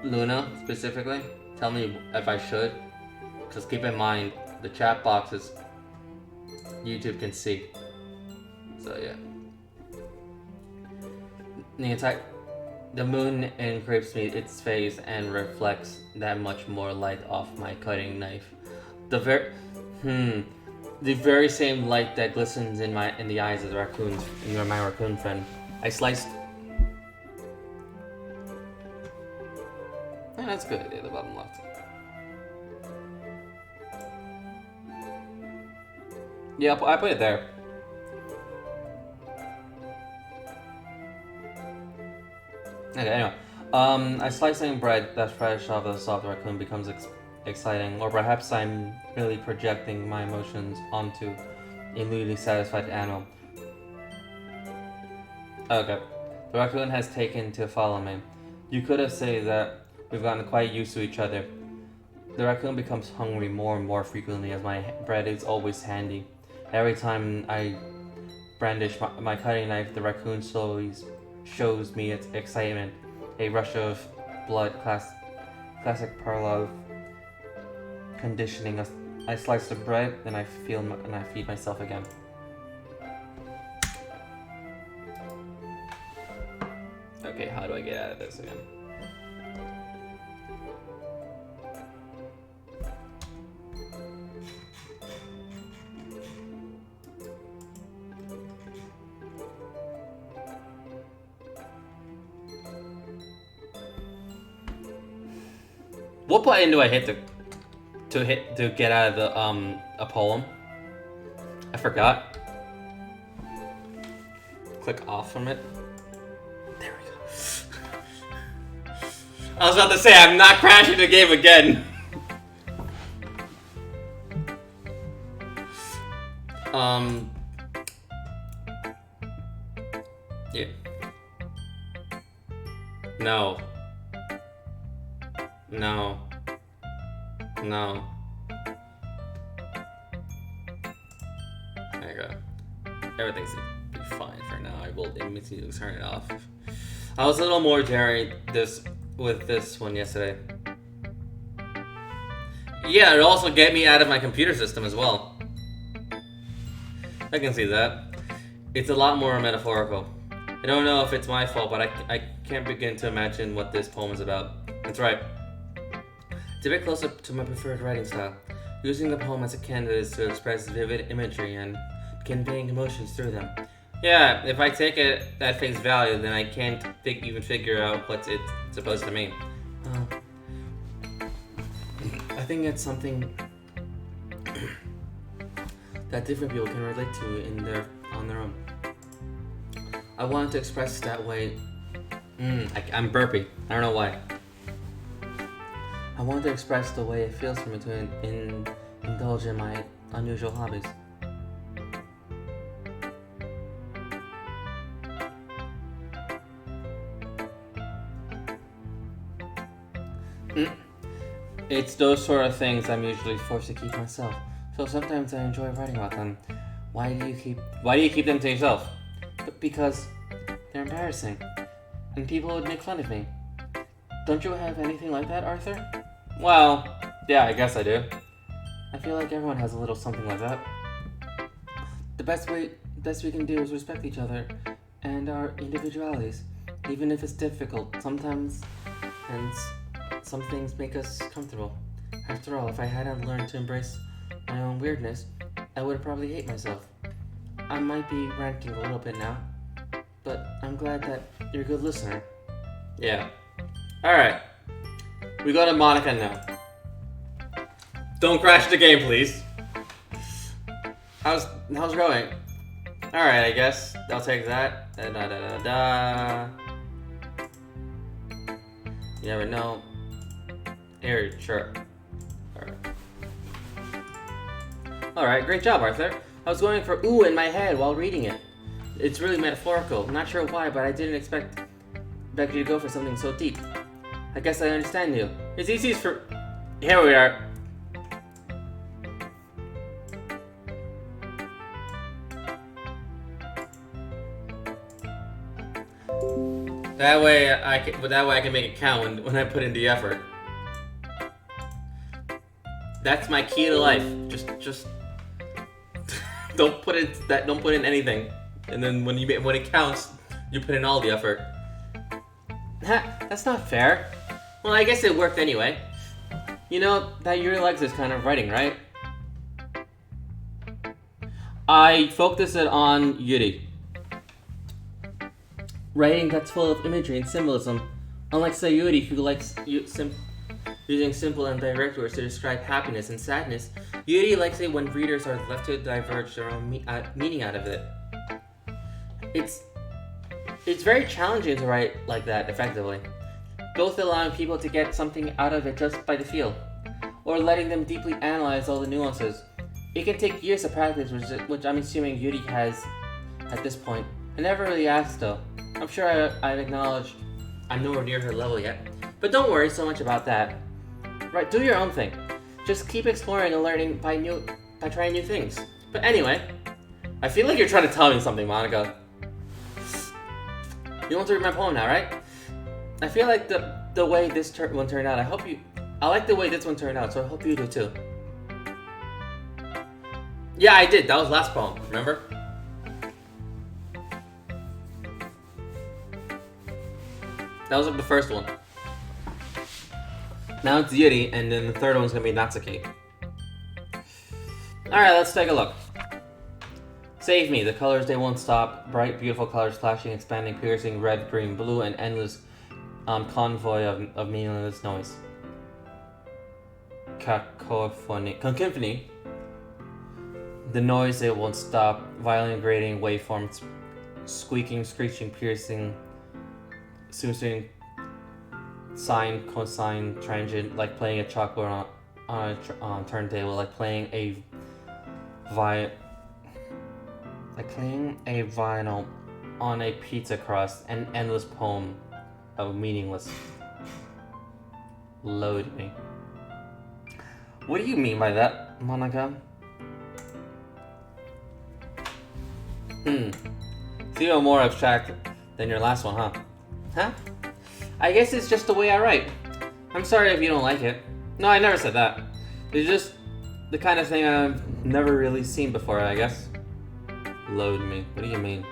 Luna specifically, tell me if I should. Just keep in mind the chat boxes YouTube can see. So yeah. The moon encrypts me its face and reflects that much more light off my cutting knife. The very same light that glistens in the eyes of the raccoons, my raccoon friend. I sliced. Yeah, that's a good idea. The bottom left. Yeah, I put it there. Okay, anyway. I slicing bread that's fresh off the soft raccoon becomes exciting, or perhaps I'm really projecting my emotions onto a newly satisfied animal. Okay. The raccoon has taken to follow me. You could have said that we've gotten quite used to each other. The raccoon becomes hungry more and more frequently as my bread is always handy. Every time I brandish my cutting knife, the raccoon slowly shows me its excitement. A rush of blood, classic pearl of conditioning. I slice the bread, then I feed myself again. Okay, how do I get out of this again? What button do I hit to get out of the a poem? I forgot. Click off from it. There we go. I was about to say I'm not crashing the game again. Yeah. No. No. No. There you go. Everything's be fine for now. I will immediately turn it off. I was a little more daring with this one yesterday. Yeah, it also get me out of my computer system as well. I can see that. It's a lot more metaphorical. I don't know if it's my fault, but I can't begin to imagine what this poem is about. That's right. It's a bit closer to my preferred writing style, using the poem as a canvas to express vivid imagery and conveying emotions through them. Yeah, if I take it at face value, then I can't even figure out what it's supposed to mean. I think it's something that different people can relate to on their own. I wanted to express that way. I'm burpy. I don't know why. I want to express the way it feels for me to indulge in my unusual hobbies. It's those sort of things I'm usually forced to keep myself. So sometimes I enjoy writing about them. Why do you keep them to yourself? Because they're embarrassing, and people would make fun of me. Don't you have anything like that, Arthur? Well, yeah, I guess I do. I feel like everyone has a little something like that. The best we can do is respect each other and our individualities, even if it's difficult sometimes, and some things make us comfortable. After all, if I hadn't learned to embrace my own weirdness, I would probably hate myself. I might be ranting a little bit now, but I'm glad that you're a good listener. Yeah. Alright. We go to Monica now. Don't crash the game, please. How's it going? Alright, I guess I'll take that. You never know. Here, sure. Alright, great job, Arthur. I was going for ooh in my head while reading it. It's really metaphorical. Not sure why, but I didn't expect you to go for something so deep. I guess I understand you. It's easy for... Here we are. That way I can make it count when I put in the effort. That's my key to life. Just don't put in anything, and then when it counts, you put in all the effort. That's not fair. Well, I guess it worked anyway. You know that your legs is kind of writing, right? I focused it on Yuri. Writing that's full of imagery and symbolism. Unlike Sayuri, who likes using simple and direct words to describe happiness and sadness, Yuri likes it when readers are left to diverge their own meaning out of it. It's very challenging to write like that effectively, both allowing people to get something out of it just by the feel, or letting them deeply analyze all the nuances. It can take years of practice, which I'm assuming Yuri has at this point. I never really asked though. I'm sure I've acknowledged I'm nowhere near her level yet, but don't worry so much about that. Right, do your own thing. Just keep exploring and learning by trying new things. But anyway, I feel like you're trying to tell me something, Monica. You want to read my poem now, right? I feel like the way this one turned out. I like the way this one turned out, so I hope you do too. Yeah, I did. That was last poem. Remember? That was like the first one. Now it's Yuri, and then the third one's gonna be Natsuki. Alright, let's take a look. Save me, the colors they won't stop. Bright, beautiful colors flashing, expanding, piercing, red, green, blue, and endless convoy of meaningless noise. Cacophony. The noise they won't stop. Violent, grating, waveforms, squeaking, screeching, piercing, soothing, sine, cosine, tangent, like playing a chalkboard on a turntable, like playing a vinyl on a pizza crust, an endless poem of meaningless. Load me. What do you mean by that, Monica? It's even more abstract than your last one, huh? Huh? I guess it's just the way I write. I'm sorry if you don't like it. No, I never said that. It's just the kind of thing I've never really seen before, I guess. Load me. What do you mean?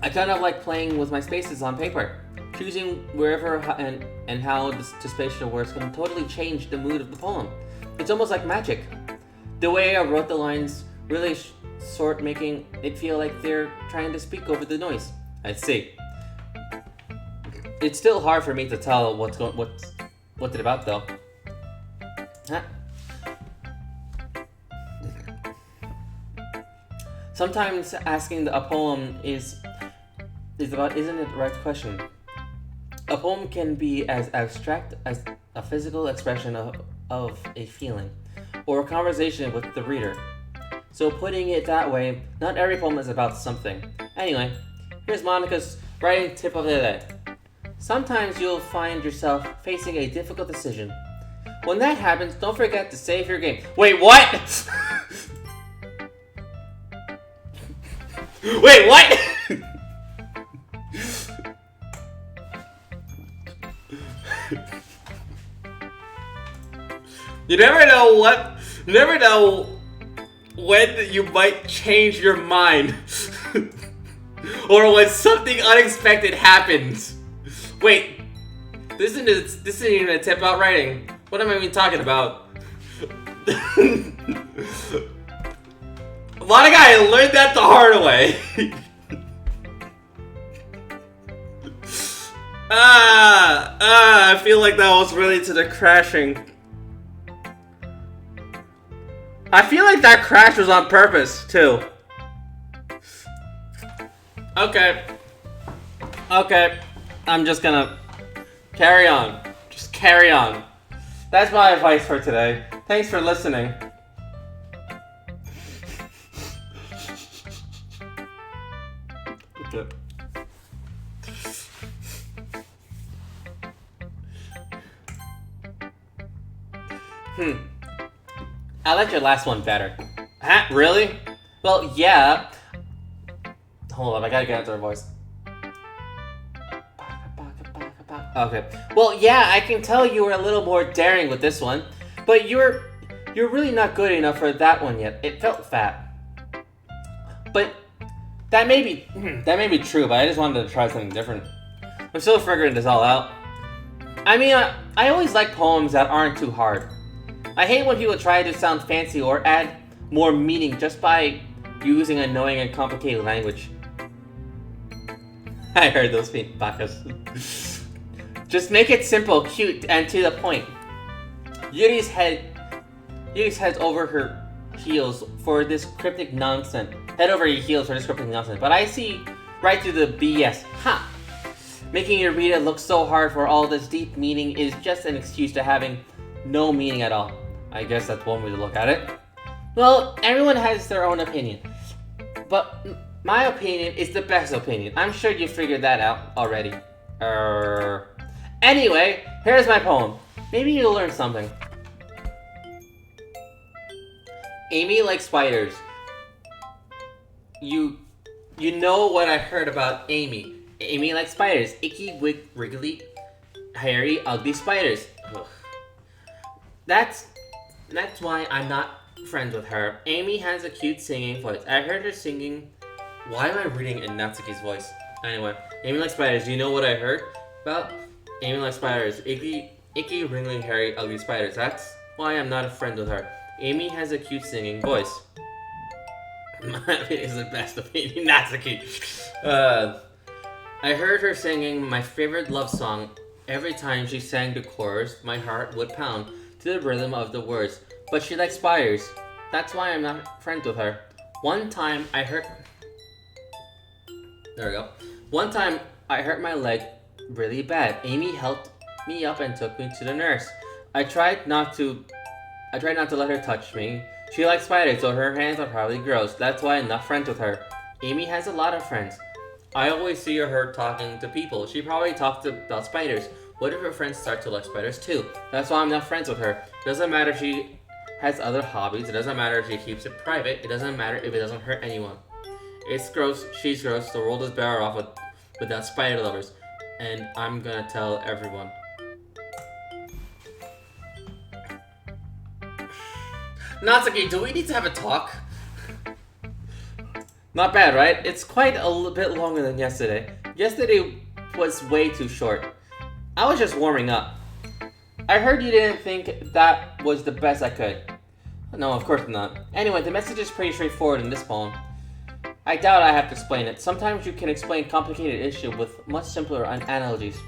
I kind of like playing with my spaces on paper. Choosing wherever and how the spatial words can totally change the mood of the poem. It's almost like magic. The way I wrote the lines really sort making it feel like they're trying to speak over the noise. I see. It's still hard for me to tell what's it about though. Huh? Sometimes asking a poem is about isn't it the right question. A poem can be as abstract as a physical expression of a feeling, or a conversation with the reader. So putting it that way, not every poem is about something. Anyway, here's Monica's writing tip of the day. Sometimes you'll find yourself facing a difficult decision. When that happens, don't forget to save your game. Wait, what? Wait, what? You never know when you might change your mind. Or when something unexpected happens. Wait, this isn't even a tip about writing. What am I even talking about? Monica, I learned that the hard way. I feel like that was related to the crashing. I feel like that crash was on purpose, too. Okay, I'm just gonna carry on. Just carry on. That's my advice for today. Thanks for listening. Okay. I like your last one better. Huh? Really? Well, yeah. Hold on, I gotta get into her voice. Okay. Well, yeah, I can tell you were a little more daring with this one, but you're really not good enough for that one yet. It felt fat. But that may be true, but I just wanted to try something different. I'm still figuring this all out. I mean, I always like poems that aren't too hard. I hate when people try to sound fancy or add more meaning just by using annoying and complicated language. I heard those bacchus. Just make it simple, cute, and to the point. Yuri's head over her heels for this cryptic nonsense. Head over your heels for this cryptic nonsense. But I see right through the BS. Ha! Making you read it look so hard for all this deep meaning is just an excuse to having no meaning at all. I guess that's one way to look at it. Well, everyone has their own opinion. But my opinion is the best opinion. I'm sure you figured that out already. Anyway, here's my poem. Maybe you'll learn something. Amy likes spiders. You know what I heard about Amy. Amy likes spiders. Icky, wriggly, hairy, ugly spiders. Ugh. That's why I'm not friends with her. Amy has a cute singing voice. I heard her singing. Why am I reading in Natsuki's voice? Anyway, Amy likes spiders. You know what I heard about? Amy likes spiders. Icky, wriggly, hairy, ugly spiders. That's why I'm not a friend with her. Amy has a cute singing voice. My opinion is the best opinion. Natsuki. I heard her singing my favorite love song. Every time she sang the chorus, my heart would pound to the rhythm of the words. But she likes spiders. That's why I'm not friends with her. One time I hurt my leg really bad. Amy helped me up and took me to the nurse. I tried not to let her touch me. She likes spiders, so her hands are probably gross. That's why I'm not friends with her. Amy has a lot of friends. I always see her talking to people. She probably talks about spiders. What if her friends start to like spiders too? That's why I'm not friends with her. Doesn't matter if she has other hobbies. It doesn't matter if she keeps it private. It doesn't matter if it doesn't hurt anyone. It's gross. She's gross. The world is better off without spider lovers. And I'm gonna tell everyone. Natsuki, do we need to have a talk? Not bad, right? It's quite a little bit longer than yesterday. Yesterday was way too short. I was just warming up. I heard you didn't think that was the best I could. No, of course not. Anyway, the message is pretty straightforward in this poem. I doubt I have to explain it. Sometimes you can explain complicated issues with much simpler analogies.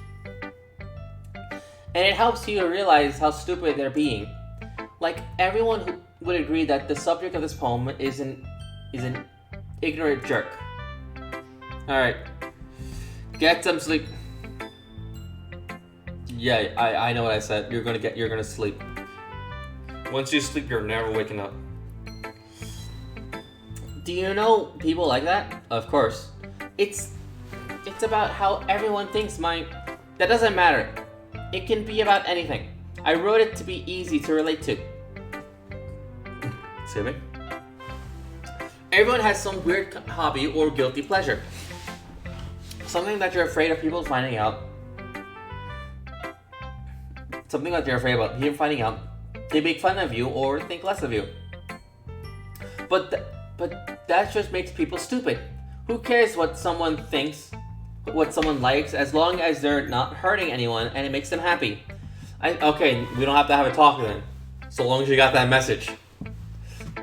And it helps you realize how stupid they're being. Like, everyone who would agree that the subject of this poem is an ignorant jerk. Alright. Get some sleep. Yeah, I know what I said. You're gonna sleep. Once you sleep, you're never waking up. Do you know people like that? Of course. It's about how everyone thinks that doesn't matter. It can be about anything. I wrote it to be easy to relate to. Excuse me. Everyone has some weird hobby or guilty pleasure. Something that you're afraid of people finding out. Something that you're afraid about people finding out. They make fun of you or think less of you. But that just makes people stupid. Who cares what someone thinks, what someone likes, as long as they're not hurting anyone and it makes them happy. Okay, we don't have to have a talk then. So long as you got that message.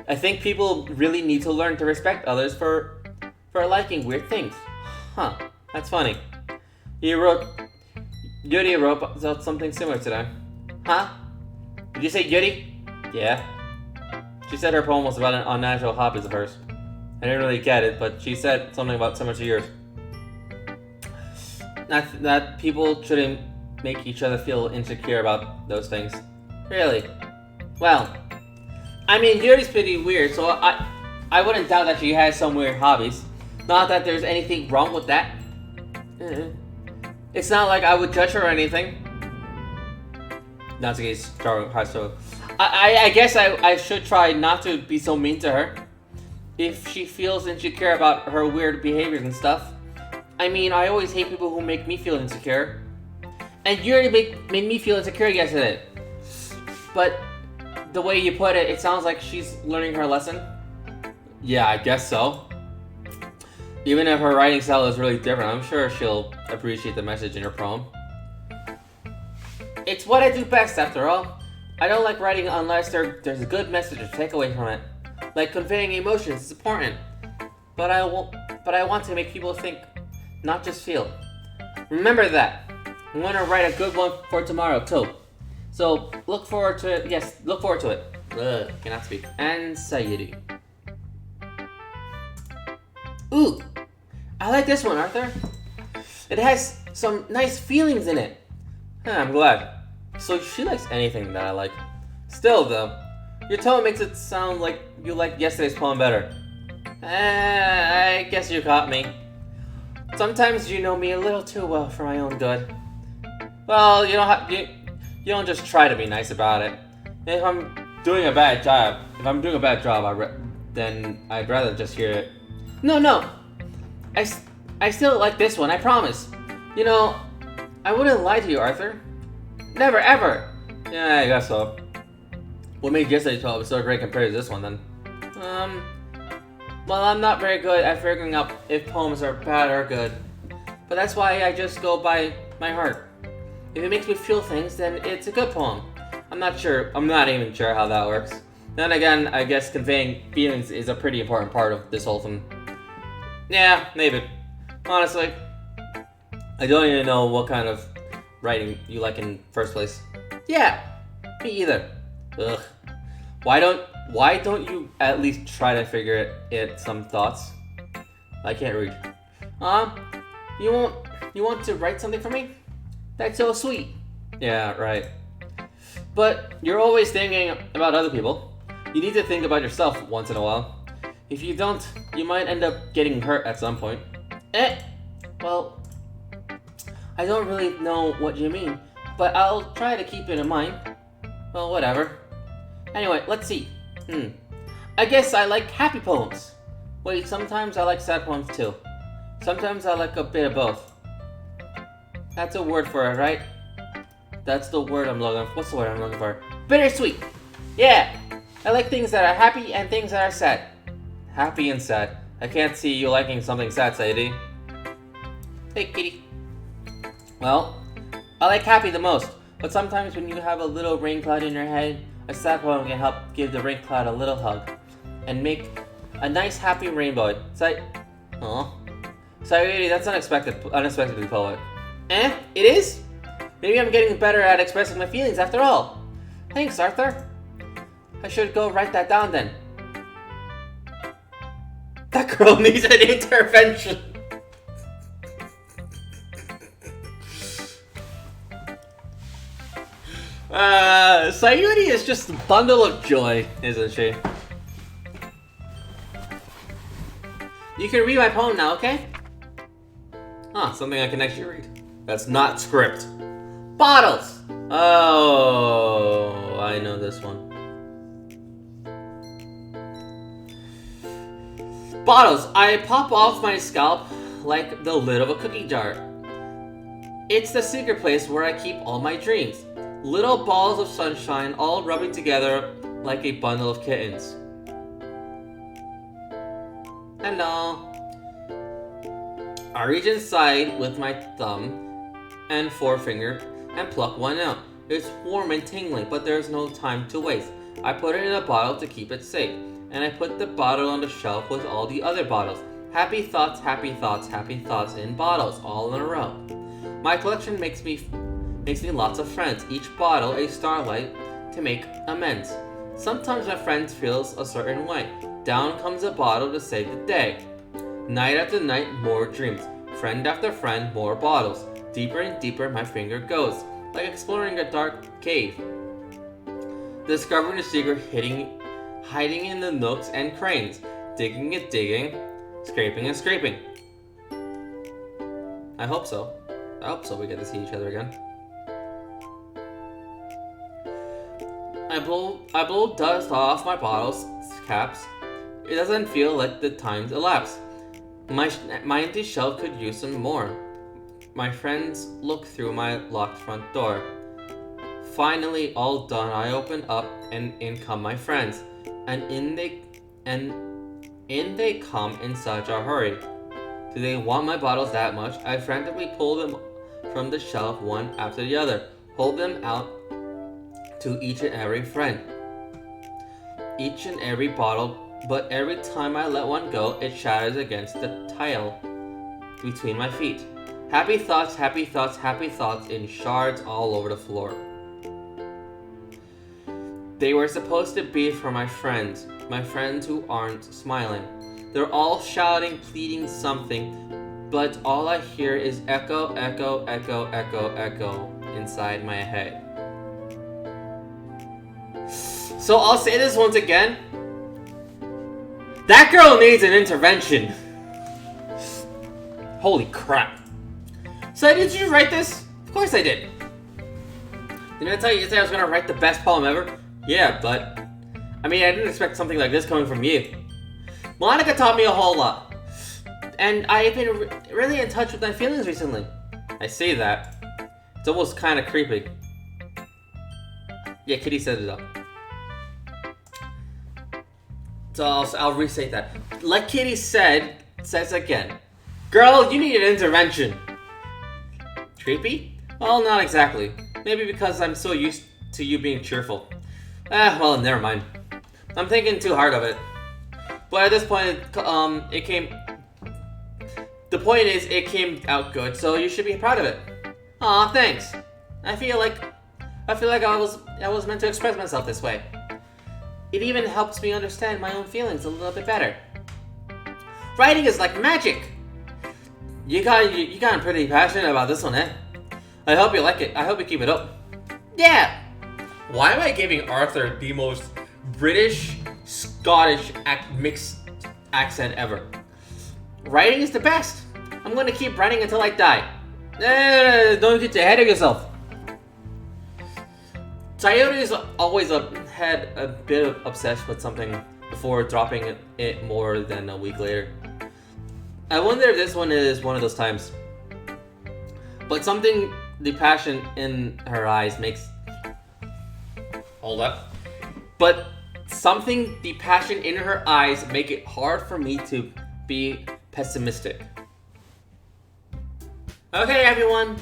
I think people really need to learn to respect others for liking weird things. Huh, that's funny. Yuri wrote about something similar today. Huh? Did you say Yuri? Yeah. She said her poem was about an unnatural hobbies of hers. I didn't really get it, but she said something about similar to yours. That people shouldn't make each other feel insecure about those things. Really? Well, I mean, Yuri's pretty weird, so I wouldn't doubt that she has some weird hobbies. Not that there's anything wrong with that. It's not like I would judge her or anything. That's the case, so I guess I should try not to be so mean to her. If she feels insecure about her weird behaviors and stuff. I mean, I always hate people who make me feel insecure. And Yuri made me feel insecure yesterday. But the way you put it, it sounds like she's learning her lesson. Yeah, I guess so. Even if her writing style is really different, I'm sure she'll appreciate the message in her poem. It's what I do best, after all. I don't like writing unless there's a good message to take away from it. Like conveying emotions is important. But I want to make people think, not just feel. Remember that. I'm gonna write a good one for tomorrow too. So look forward to it. Yes, look forward to it. Ugh, cannot speak. And Sayuri. Ooh, I like this one, Arthur. It has some nice feelings in it. I'm glad. So she likes anything that I like. Still though, your tone makes it sound like you liked yesterday's poem better. I guess you caught me. Sometimes you know me a little too well for my own good. Well, you don't just try to be nice about it. If I'm doing a bad job, then I'd rather just hear it. No. I still like this one, I promise. You know, I wouldn't lie to you, Arthur. Never, ever. Yeah, I guess so. What made yesterday's poem so great compared to this one, then? Well, I'm not very good at figuring out if poems are bad or good. But that's why I just go by my heart. If it makes me feel things, then it's a good poem. I'm not even sure how that works. Then again, I guess conveying feelings is a pretty important part of this whole thing. Yeah, maybe. Honestly, I don't even know what kind of writing you like in first place. Yeah, me either. Ugh. Why don't you at least try to figure it some thoughts? I can't read. You want to write something for me? That's so sweet. Yeah, right. But you're always thinking about other people. You need to think about yourself once in a while. If you don't, you might end up getting hurt at some point. Well, I don't really know what you mean, but I'll try to keep it in mind. Well, whatever. Anyway, let's see. I guess I like happy poems. Wait, sometimes I like sad poems too. Sometimes I like a bit of both. That's a word for it, right? That's the word I'm looking for. What's the word I'm looking for? Bittersweet! Yeah! I like things that are happy and things that are sad. Happy and sad. I can't see you liking something sad, Sadie. Hey, kitty. Well, I like happy the most, but sometimes when you have a little rain cloud in your head, a sad poem can help give the rain cloud a little hug and make a nice happy rainbow. Sorry, that's unexpectedly poetic. It is? Maybe I'm getting better at expressing my feelings after all. Thanks, Arthur. I should go write that down then. That girl needs an intervention. Sayuri is just a bundle of joy, isn't she? You can read my poem now, okay? Something I can actually read. That's not script. Bottles! Oh, I know this one. Bottles. I pop off my scalp like the lid of a cookie jar. It's the secret place where I keep all my dreams. Little balls of sunshine all rubbing together like a bundle of kittens. Hello. I reach inside with my thumb and forefinger and pluck one out. It's warm and tingling, but there's no time to waste. I put it in a bottle to keep it safe, and I put the bottle on the shelf with all the other bottles. Happy thoughts, happy thoughts, happy thoughts in bottles, all in a row. My collection makes me lots of friends, each bottle a starlight to make amends. Sometimes my friend feels a certain way. Down comes a bottle to save the day. Night after night, more dreams. Friend after friend, more bottles. Deeper and deeper my finger goes, like exploring a dark cave. discovering the secret hiding in the nooks and crannies, digging and digging, scraping and scraping. I hope so. I hope so we get to see each other again. I blow dust off my bottle's caps. It doesn't feel like the time's elapsed. My empty shelf could use some more. My friends look through my locked front door. Finally, all done, I open up and in come my friends. And in they come in such a hurry. Do they want my bottles that much? I frantically pull them from the shelf one after the other, hold them out to each and every friend. Each and every bottle, but every time I let one go, it shatters against the tile between my feet. Happy thoughts, happy thoughts, happy thoughts in shards all over the floor. They were supposed to be for my friends who aren't smiling. They're all shouting, pleading something, but all I hear is echo, echo, echo, echo, echo inside my head. So I'll say this once again. That girl needs an intervention. Holy crap. So did you write this? Of course I did. Didn't I tell you I was going to write the best poem ever? Yeah, but I mean, I didn't expect something like this coming from you. Monica taught me a whole lot. And I've been really in touch with my feelings recently. I say that. It's almost kind of creepy. Yeah, Kitty set it up. So I'll restate that. Like Kitty says again. Girl, you need an intervention. Creepy? Well, not exactly. Maybe because I'm so used to you being cheerful. Well, never mind. I'm thinking too hard of it. But at this point, it came... The point is, it came out good, so you should be proud of it. Aw, thanks. I feel like I was meant to express myself this way. It even helps me understand my own feelings a little bit better. Writing is like magic. You got pretty passionate about this one, eh? I hope you like it. I hope you keep it up. Yeah. Why am I giving Arthur the most British Scottish mixed accent ever? Writing is the best. I'm gonna keep writing until I die. Don't get ahead of yourself. Sayori's always had a bit of obsessed with something before dropping it more than a week later. I wonder if this one is one of those times. But something, the passion in her eyes makes... Hold up. But something, the passion in her eyes make it hard for me to be pessimistic. Okay, everyone.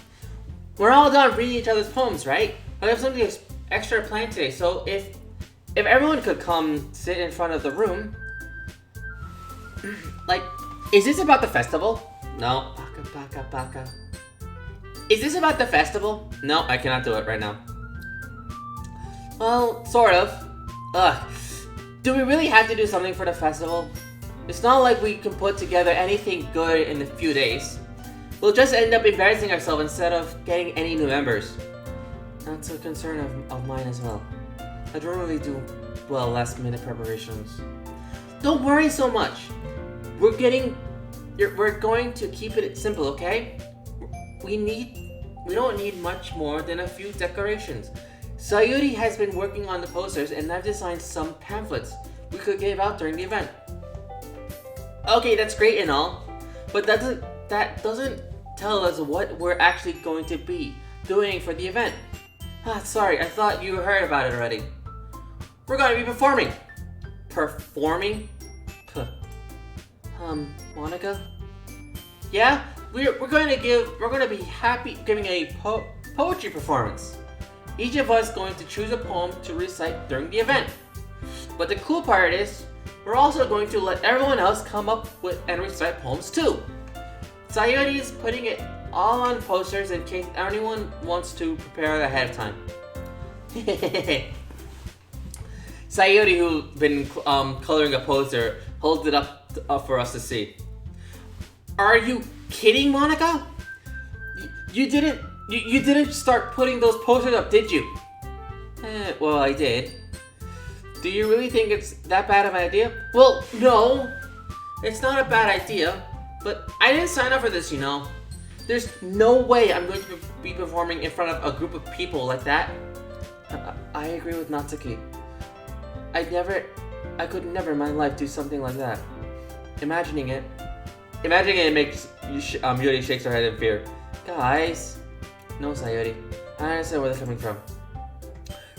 We're all done reading each other's poems, right? I have something extra planned today, so if everyone could come sit in front of the room. Like, is this about the festival? No. Baka. Is this about the festival? No, I cannot do it right now. Well, sort of. Do we really have to do something for the festival? It's not like we can put together anything good in a few days. We'll just end up embarrassing ourselves instead of getting any new members. That's a concern of mine as well. I don't really do well last minute preparations. Don't worry so much. We're going to keep it simple, okay? We don't need much more than a few decorations. Sayuri has been working on the posters and I've designed some pamphlets we could give out during the event. Okay, that's great and all, but that doesn't tell us what we're actually going to be doing for the event. Sorry, I thought you heard about it already. We're going to be performing. Performing? Monica? Yeah, we're going to be happy giving a poetry performance. Each of us going to choose a poem to recite during the event. But the cool part is, we're also going to let everyone else come up with and recite poems too. Sayuri is putting it all on posters in case anyone wants to prepare ahead of time. Sayuri, who's been coloring a poster, holds it up for us to see. Are you kidding, Monica? You didn't start putting those posters up, did you? Well, I did. Do you really think it's that bad of an idea? Well, no. It's not a bad idea. But I didn't sign up for this, you know. There's no way I'm going to be performing in front of a group of people like that. I agree with Natsuki. I could never in my life do something like that. Imagining it makes Yuri shakes her head in fear. Guys, no, Sayori. I understand where they're coming from.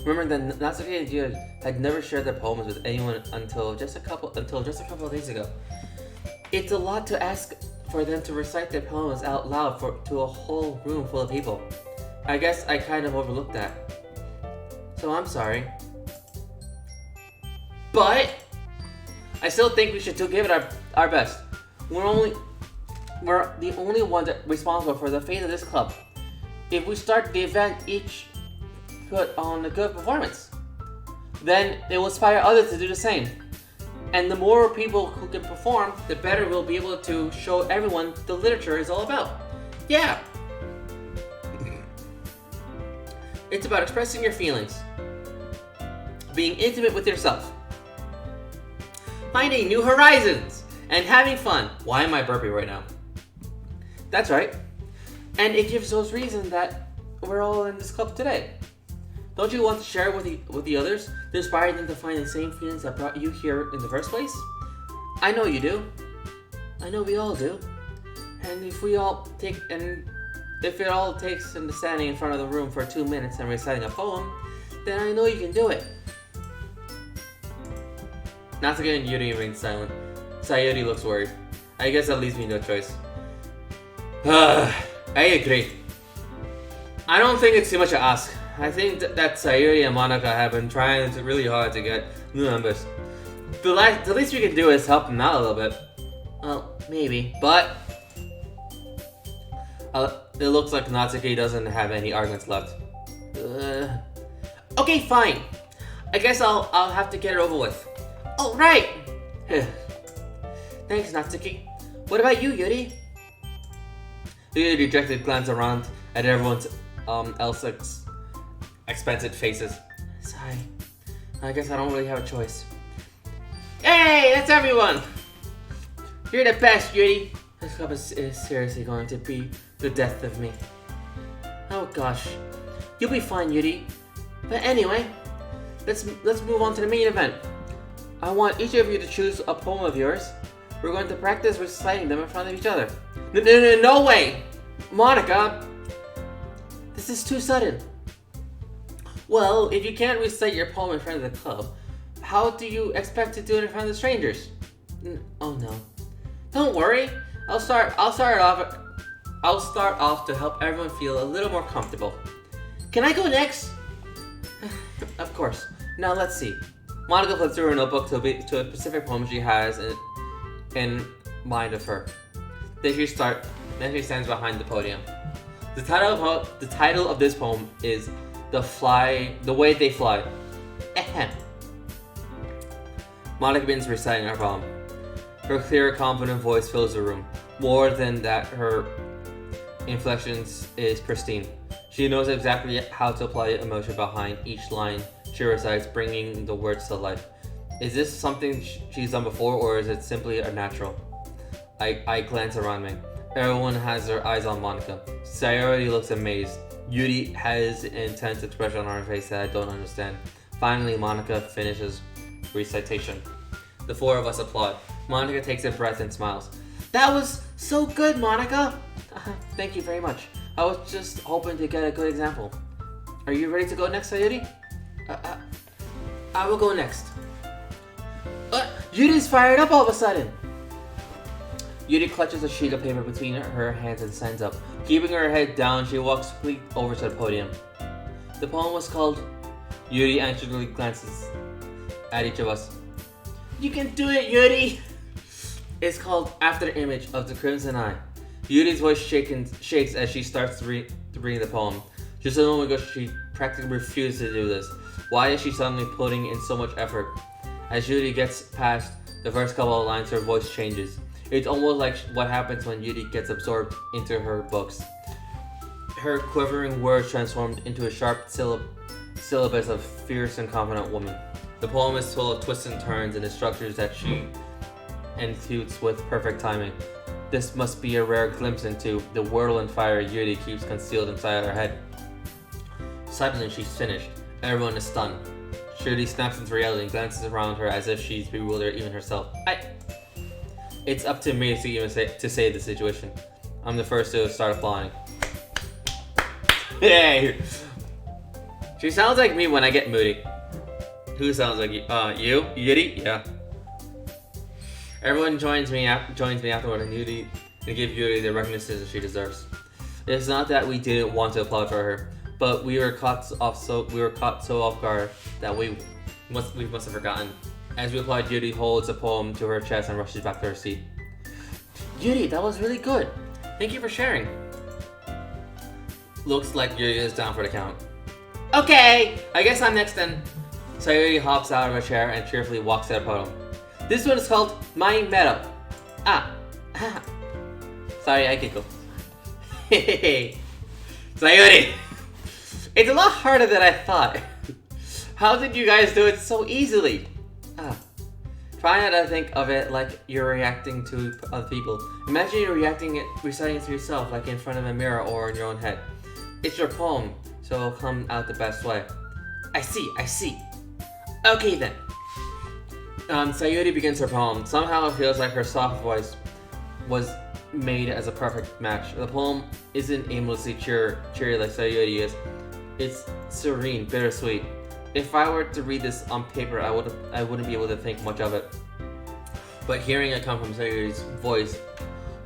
Remember that Natsuki and Yuri had never shared their poems with anyone until just a couple of days ago. It's a lot to ask for them to recite their poems out loud to a whole room full of people. I guess I kind of overlooked that. So I'm sorry. But I still think we should still give it our best. We're the only ones responsible for the fate of this club. If we start the event each put on a good performance, then it will inspire others to do the same. And the more people who can perform, the better we'll be able to show everyone the literature is all about. Yeah! It's about expressing your feelings, being intimate with yourself, finding new horizons, and having fun. Why am I burping right now? That's right. And it gives those reasons that we're all in this club today. Don't you want to share it with the others to inspire them to find the same feelings that brought you here in the first place? I know you do. I know we all do. And if it all takes in standing in front of the room for 2 minutes and reciting a poem, then I know you can do it. Natsuki and Yuri remain silent. Sayori looks worried. I guess that leaves me no choice. I agree. I don't think it's too much to ask. I think that Sayori and Monika have been trying really hard to get new members. The least we can do is help them out a little bit. Well, maybe, but it looks like Natsuki doesn't have any arguments left. Okay, fine. I guess I'll have to get it over with. Oh, right! Thanks, Natsuki. What about you, Yuri? Yuri dejected glance around at everyone's else's expensive faces. Sorry. I guess I don't really have a choice. Hey, that's everyone! You're the best, Yuri. This club is seriously going to be the death of me. Oh gosh. You'll be fine, Yuri. But anyway, let's move on to the main event. I want each of you to choose a poem of yours. We're going to practice reciting them in front of each other. No way! Monika! This is too sudden. Well, if you can't recite your poem in front of the club, how do you expect to do it in front of the strangers? Oh no. Don't worry. I'll start off to help everyone feel a little more comfortable. Can I go next? Of course. Now let's see. Monika flips through her notebook to a specific poem she has in mind of her. Then she stands behind the podium. The title of this poem is The Way They Fly. Ahem. Monika begins reciting her poem. Her clear, confident voice fills the room. More than that, her inflections is pristine. She knows exactly how to apply emotion behind each line she recites, bringing the words to life. Is this something she's done before, or is it simply a natural? I glance around me. Everyone has their eyes on Monika. Sayori looks amazed. Yuri has an intense expression on her face that I don't understand. Finally, Monika finishes recitation. The four of us applaud. Monika takes a breath and smiles. That was so good, Monika! Thank you very much. I was just hoping to get a good example. Are you ready to go next, Sayori? I will go next. Yuri's fired up all of a sudden! Yuri clutches a sheet of paper between her hands and stands up. Keeping her head down, she walks quickly over to the podium. The poem was called... Yuri anxiously glances at each of us. You can do it, Yuri! It's called After the Image of the Crimson Eye. Yuri's voice shakes as she starts to read the poem. Just a moment ago, she practically refused to do this. Why is she suddenly putting in so much effort? As Yuri gets past the first couple of lines, her voice changes. It's almost like what happens when Yuri gets absorbed into her books. Her quivering words transformed into a sharp syllabus of fierce and confident woman. The poem is full of twists and turns and the structures that she executes with perfect timing. This must be a rare glimpse into the whirlwind fire Yuri keeps concealed inside her head. Suddenly she's finished. Everyone is stunned. Yuri snaps into reality and glances around her as if she's bewildered even herself. It's up to me to save the situation. I'm the first to start applauding. Hey! She sounds like me when I get moody. Who sounds like you? You? Yuri? Yeah. Everyone joins me afterward and give Yuri the recognition she deserves. It's not that we didn't want to applaud for her, but we were caught so off guard that we must have forgotten. As we applaud, Yuri holds a poem to her chest and rushes back to her seat. Yuri, that was really good. Thank you for sharing. Looks like Yuri is down for the count. Okay, I guess I'm next then. Sayuri hops out of her chair and cheerfully walks out of the podium. This one is called My Meadow. Sorry, I giggle. Sayuri, it's a lot harder than I thought. How did you guys do it so easily? Try not to think of it like you're reacting to other people. Imagine you're reciting it to yourself, like in front of a mirror or in your own head. It's your poem, so it'll come out the best way. I see. Okay then. Sayuri begins her poem. Somehow it feels like her soft voice was made as a perfect match. The poem isn't aimlessly cheery like Sayuri is. It's serene, bittersweet. If I were to read this on paper, I wouldn't be able to think much of it. But hearing it come from Sayuri's voice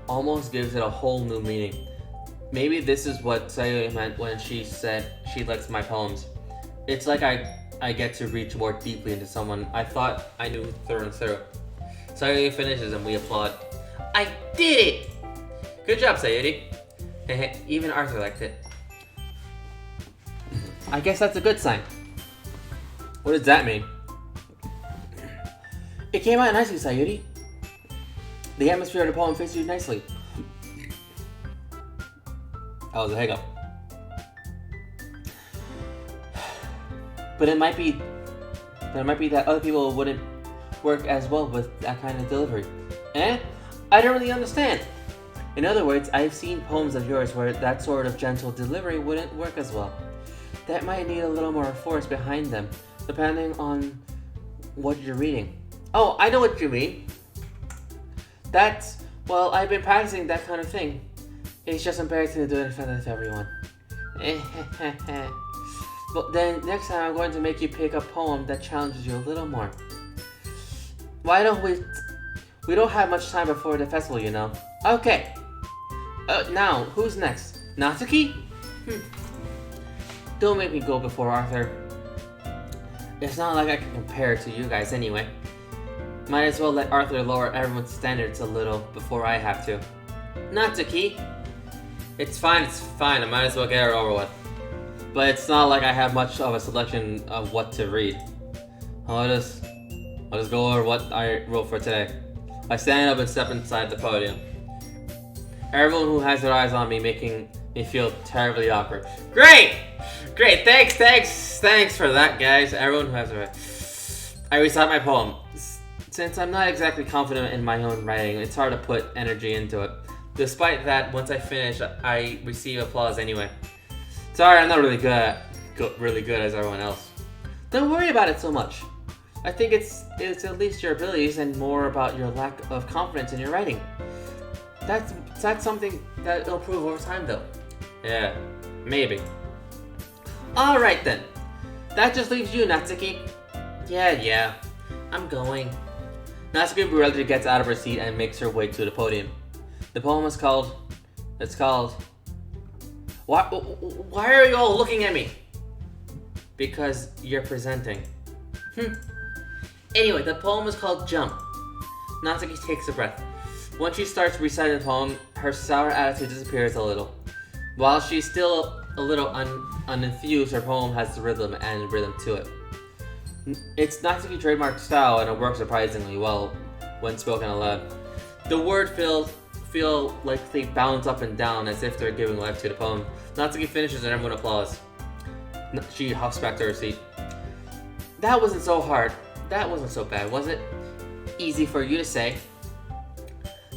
almost gives it a whole new meaning. Maybe this is what Sayuri meant when she said she likes my poems. It's like I get to reach more deeply into someone I thought I knew through and through. Sayuri finishes and we applaud. I did it! Good job, Sayuri. Even Arthur liked it. I guess that's a good sign. What does that mean? It came out nicely, Sayuri. The atmosphere of the poem fits you nicely. That was a hiccup. But it might be that other people wouldn't work as well with that kind of delivery. I don't really understand. In other words, I've seen poems of yours where that sort of gentle delivery wouldn't work as well. That might need a little more force behind them, depending on what you're reading. Oh, I know what you mean. I've been practicing that kind of thing. It's just embarrassing to do it in front of everyone. But then next time I'm going to make you pick a poem that challenges you a little more. Why don't we don't have much time before the festival, you know. Okay. Now, who's next? Natsuki? Don't make me go before Arthur. It's not like I can compare to you guys anyway. Might as well let Arthur lower everyone's standards a little before I have to. Natsuki! It's fine. I might as well get her over with. But it's not like I have much of a selection of what to read. I'll just go over what I wrote for today. I stand up and step inside the podium. Everyone who has their eyes on me making me feel terribly awkward. Great! Thanks for that, guys. Everyone who has their eyes. I recite my poem. Since I'm not exactly confident in my own writing, it's hard to put energy into it. Despite that, once I finish, I receive applause anyway. Sorry, I'm not really good as everyone else. Don't worry about it so much. I think it's at least your abilities and more about your lack of confidence in your writing. That's something that'll improve over time, though. Yeah, maybe. All right then. That just leaves you, Natsuki. Yeah. I'm going. Natsuki Burelli gets out of her seat and makes her way to the podium. The poem is called. Why are you all looking at me? Because you're presenting. Anyway, the poem is called Jump. Natsuki takes a breath. Once she starts reciting the poem, her sour attitude disappears a little. While she's still a little unenthused, her poem has the rhythm to it. It's Natsuki's trademark style, and it works surprisingly well when spoken aloud. The words feel like they bounce up and down as if they're giving life to the poem. Natsuki finishes and everyone applauds. She hops back to her seat. that wasn't so hard. That wasn't so bad, was it? Easy for you to say.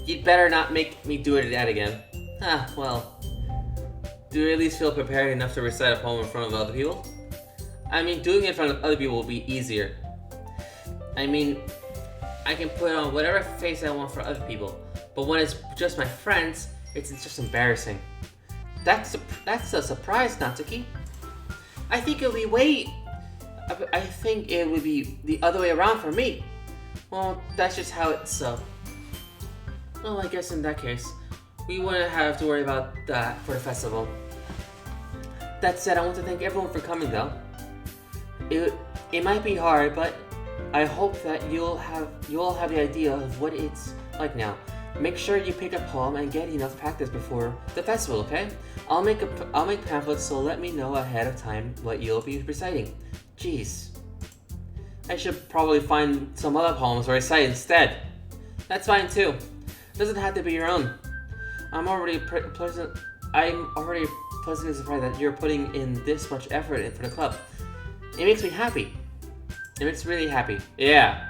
You'd better not make me do it again. Ah, well. Do you at least feel prepared enough to recite a poem in front of other people? I mean, doing it in front of other people will be easier. I mean, I can put on whatever face I want for other people, but when it's just my friends, it's just embarrassing. That's a surprise, Natsuki. I think it would be the other way around for me. Well, that's just how it's well, I guess in that case, we wouldn't have to worry about that for the festival. That said, I want to thank everyone for coming though. It might be hard, but I hope that you all have the idea of what it's like now. Make sure you pick a poem and get enough practice before the festival, okay? I'll make pamphlets, so let me know ahead of time what you'll be reciting. Jeez. I should probably find some other poems to recite instead. That's fine too. It doesn't have to be your own. I'm already pleasantly surprised that you're putting in this much effort for the club. It makes me happy. It makes me really happy. Yeah.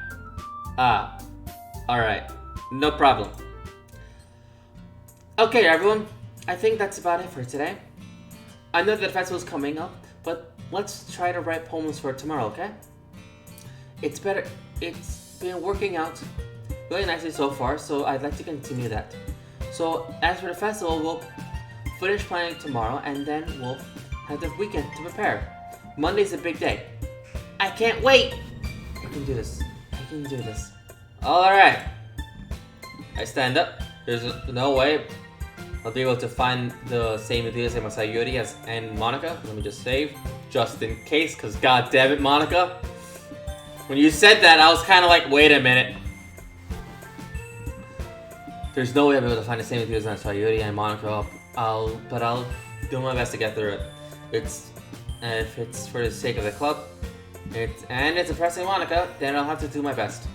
Alright. No problem. Okay, everyone. I think that's about it for today. I know that the festival's coming up, but let's try to write poems for tomorrow, okay? It's been working out really nicely so far, so I'd like to continue that. So, as for the festival, we'll finish planning tomorrow, and then we'll have the weekend to prepare. Monday's a big day. I can't wait! I can do this. I can do this. Alright. I stand up. There's no way I'll be able to find the same enthusiasm as Sayuri and Monica. Let me just save, just in case, because god damn it, Monica. When you said that, I was kind of like, wait a minute. There's no way I'll be able to find the same enthusiasm as Sayuri and Monica. But I'll do my best to get through it. If it's for the sake of the club, and it's impressing Monica, then I'll have to do my best.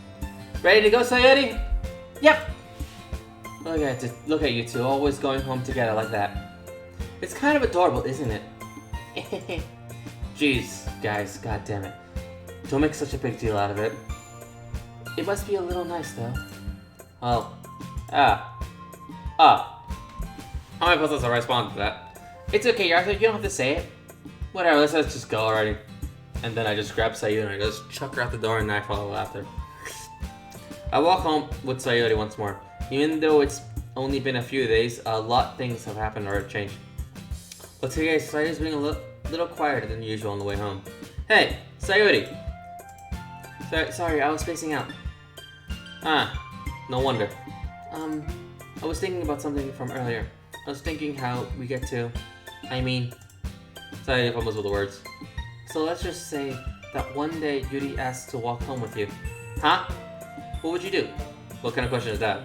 Ready to go, Sayuri? Yep! Look at you two, always going home together like that. It's kind of adorable, isn't it? Jeez, guys, god damn it. Don't make such a big deal out of it. It must be a little nice, though. Oh. How am I supposed to respond to that? It's okay, Arthur, you don't have to say it. Whatever, let's just go already. And then I just grab Sayuri and I just chuck her out the door and I follow after. I walk home with Sayuri once more. Even though it's only been a few days, a lot of things have happened or have changed. But today, Sayuri's being a little quieter than usual on the way home. Hey, Sayuri! Sorry, I was spacing out. No wonder. I was thinking about something from earlier. I was thinking how we get to... Sorry if I fumbles with the words. So let's just say that one day Yuri asks to walk home with you. Huh? What would you do? What kind of question is that?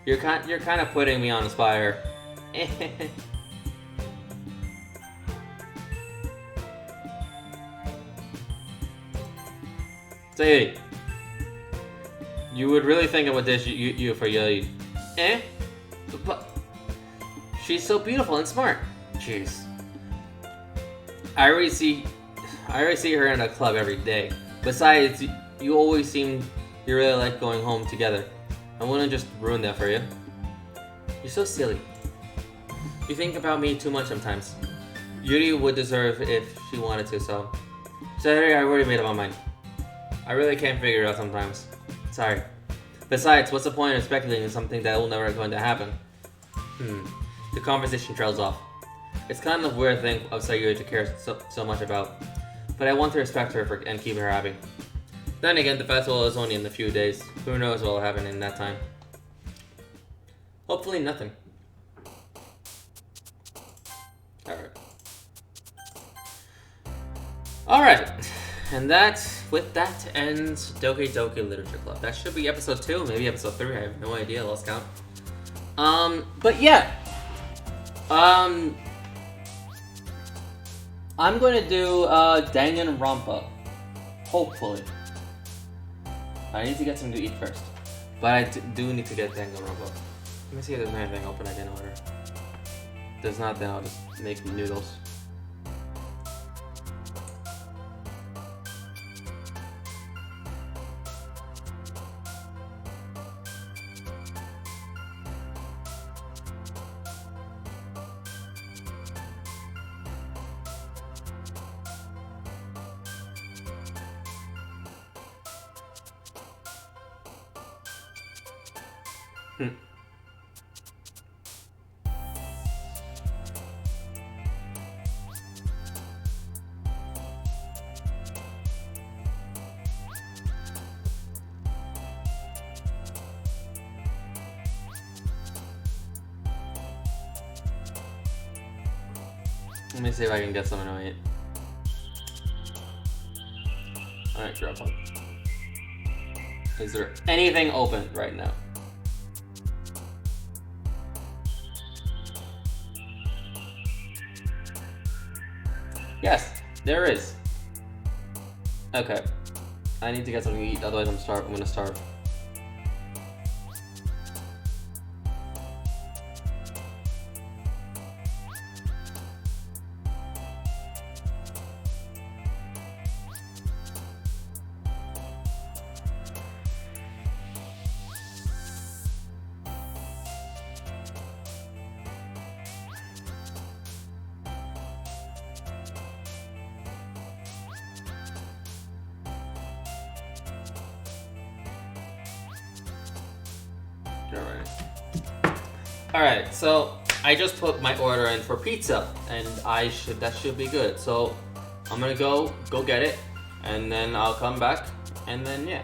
You're kind of putting me on the spot here. Sayuri, you would really think I would dish you for Yuri. But she's so beautiful and smart. Jeez. I already see her in a club every day. Besides, you always seem you really like going home together. I wouldn't just ruin that for you. You're so silly. You think about me too much sometimes. Yuri would deserve if she wanted to, so... Sorry, I already made up my mind. I really can't figure it out sometimes. Sorry. Besides, what's the point of speculating something that will never going to happen? The conversation trails off. It's kind of a weird thing of Sayuri to care so much about. But I want to respect her and keep her happy. Then again, the festival is only in a few days. Who knows what will happen in that time. Hopefully nothing. Alright. And with that ends Doki Doki Literature Club. That should be episode 2, maybe episode 3, I have no idea, lost count. But yeah. I'm gonna do Danganronpa. Hopefully. I need to get something to eat first. But I do need to get Danganronpa. Let me see if there's anything open I can order. If there's not, then I'll just make noodles. Hmm. Let me see if I can get something to eat. Alright, Grandpa. Is there anything open right now? Yes, there is. Okay. I need to get something to eat, otherwise I'm gonna starve. Alright, so I just put my order in for pizza, and that should be good. So I'm gonna go get it, and then I'll come back, and then yeah.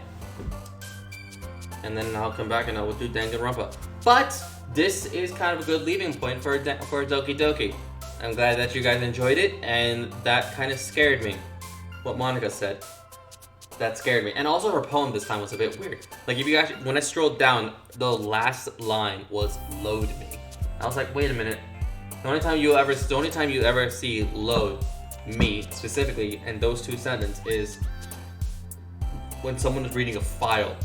And then I'll come back and I will do Danganronpa. But this is kind of a good leaving point for Doki Doki. I'm glad that you guys enjoyed it, and that kind of scared me. What Monica said. That scared me. And also her poem this time was a bit weird. Like if you guys, when I scrolled down, the last line was load me. I was like, wait a minute. The only time you ever see load me specifically in those two sentences is when someone is reading a file.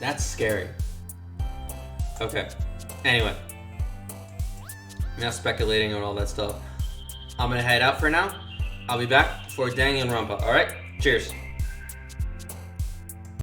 That's scary. Okay. Anyway. I'm now speculating on all that stuff. I'm gonna head out for now. I'll be back for Danganronpa. Alright? Cheers.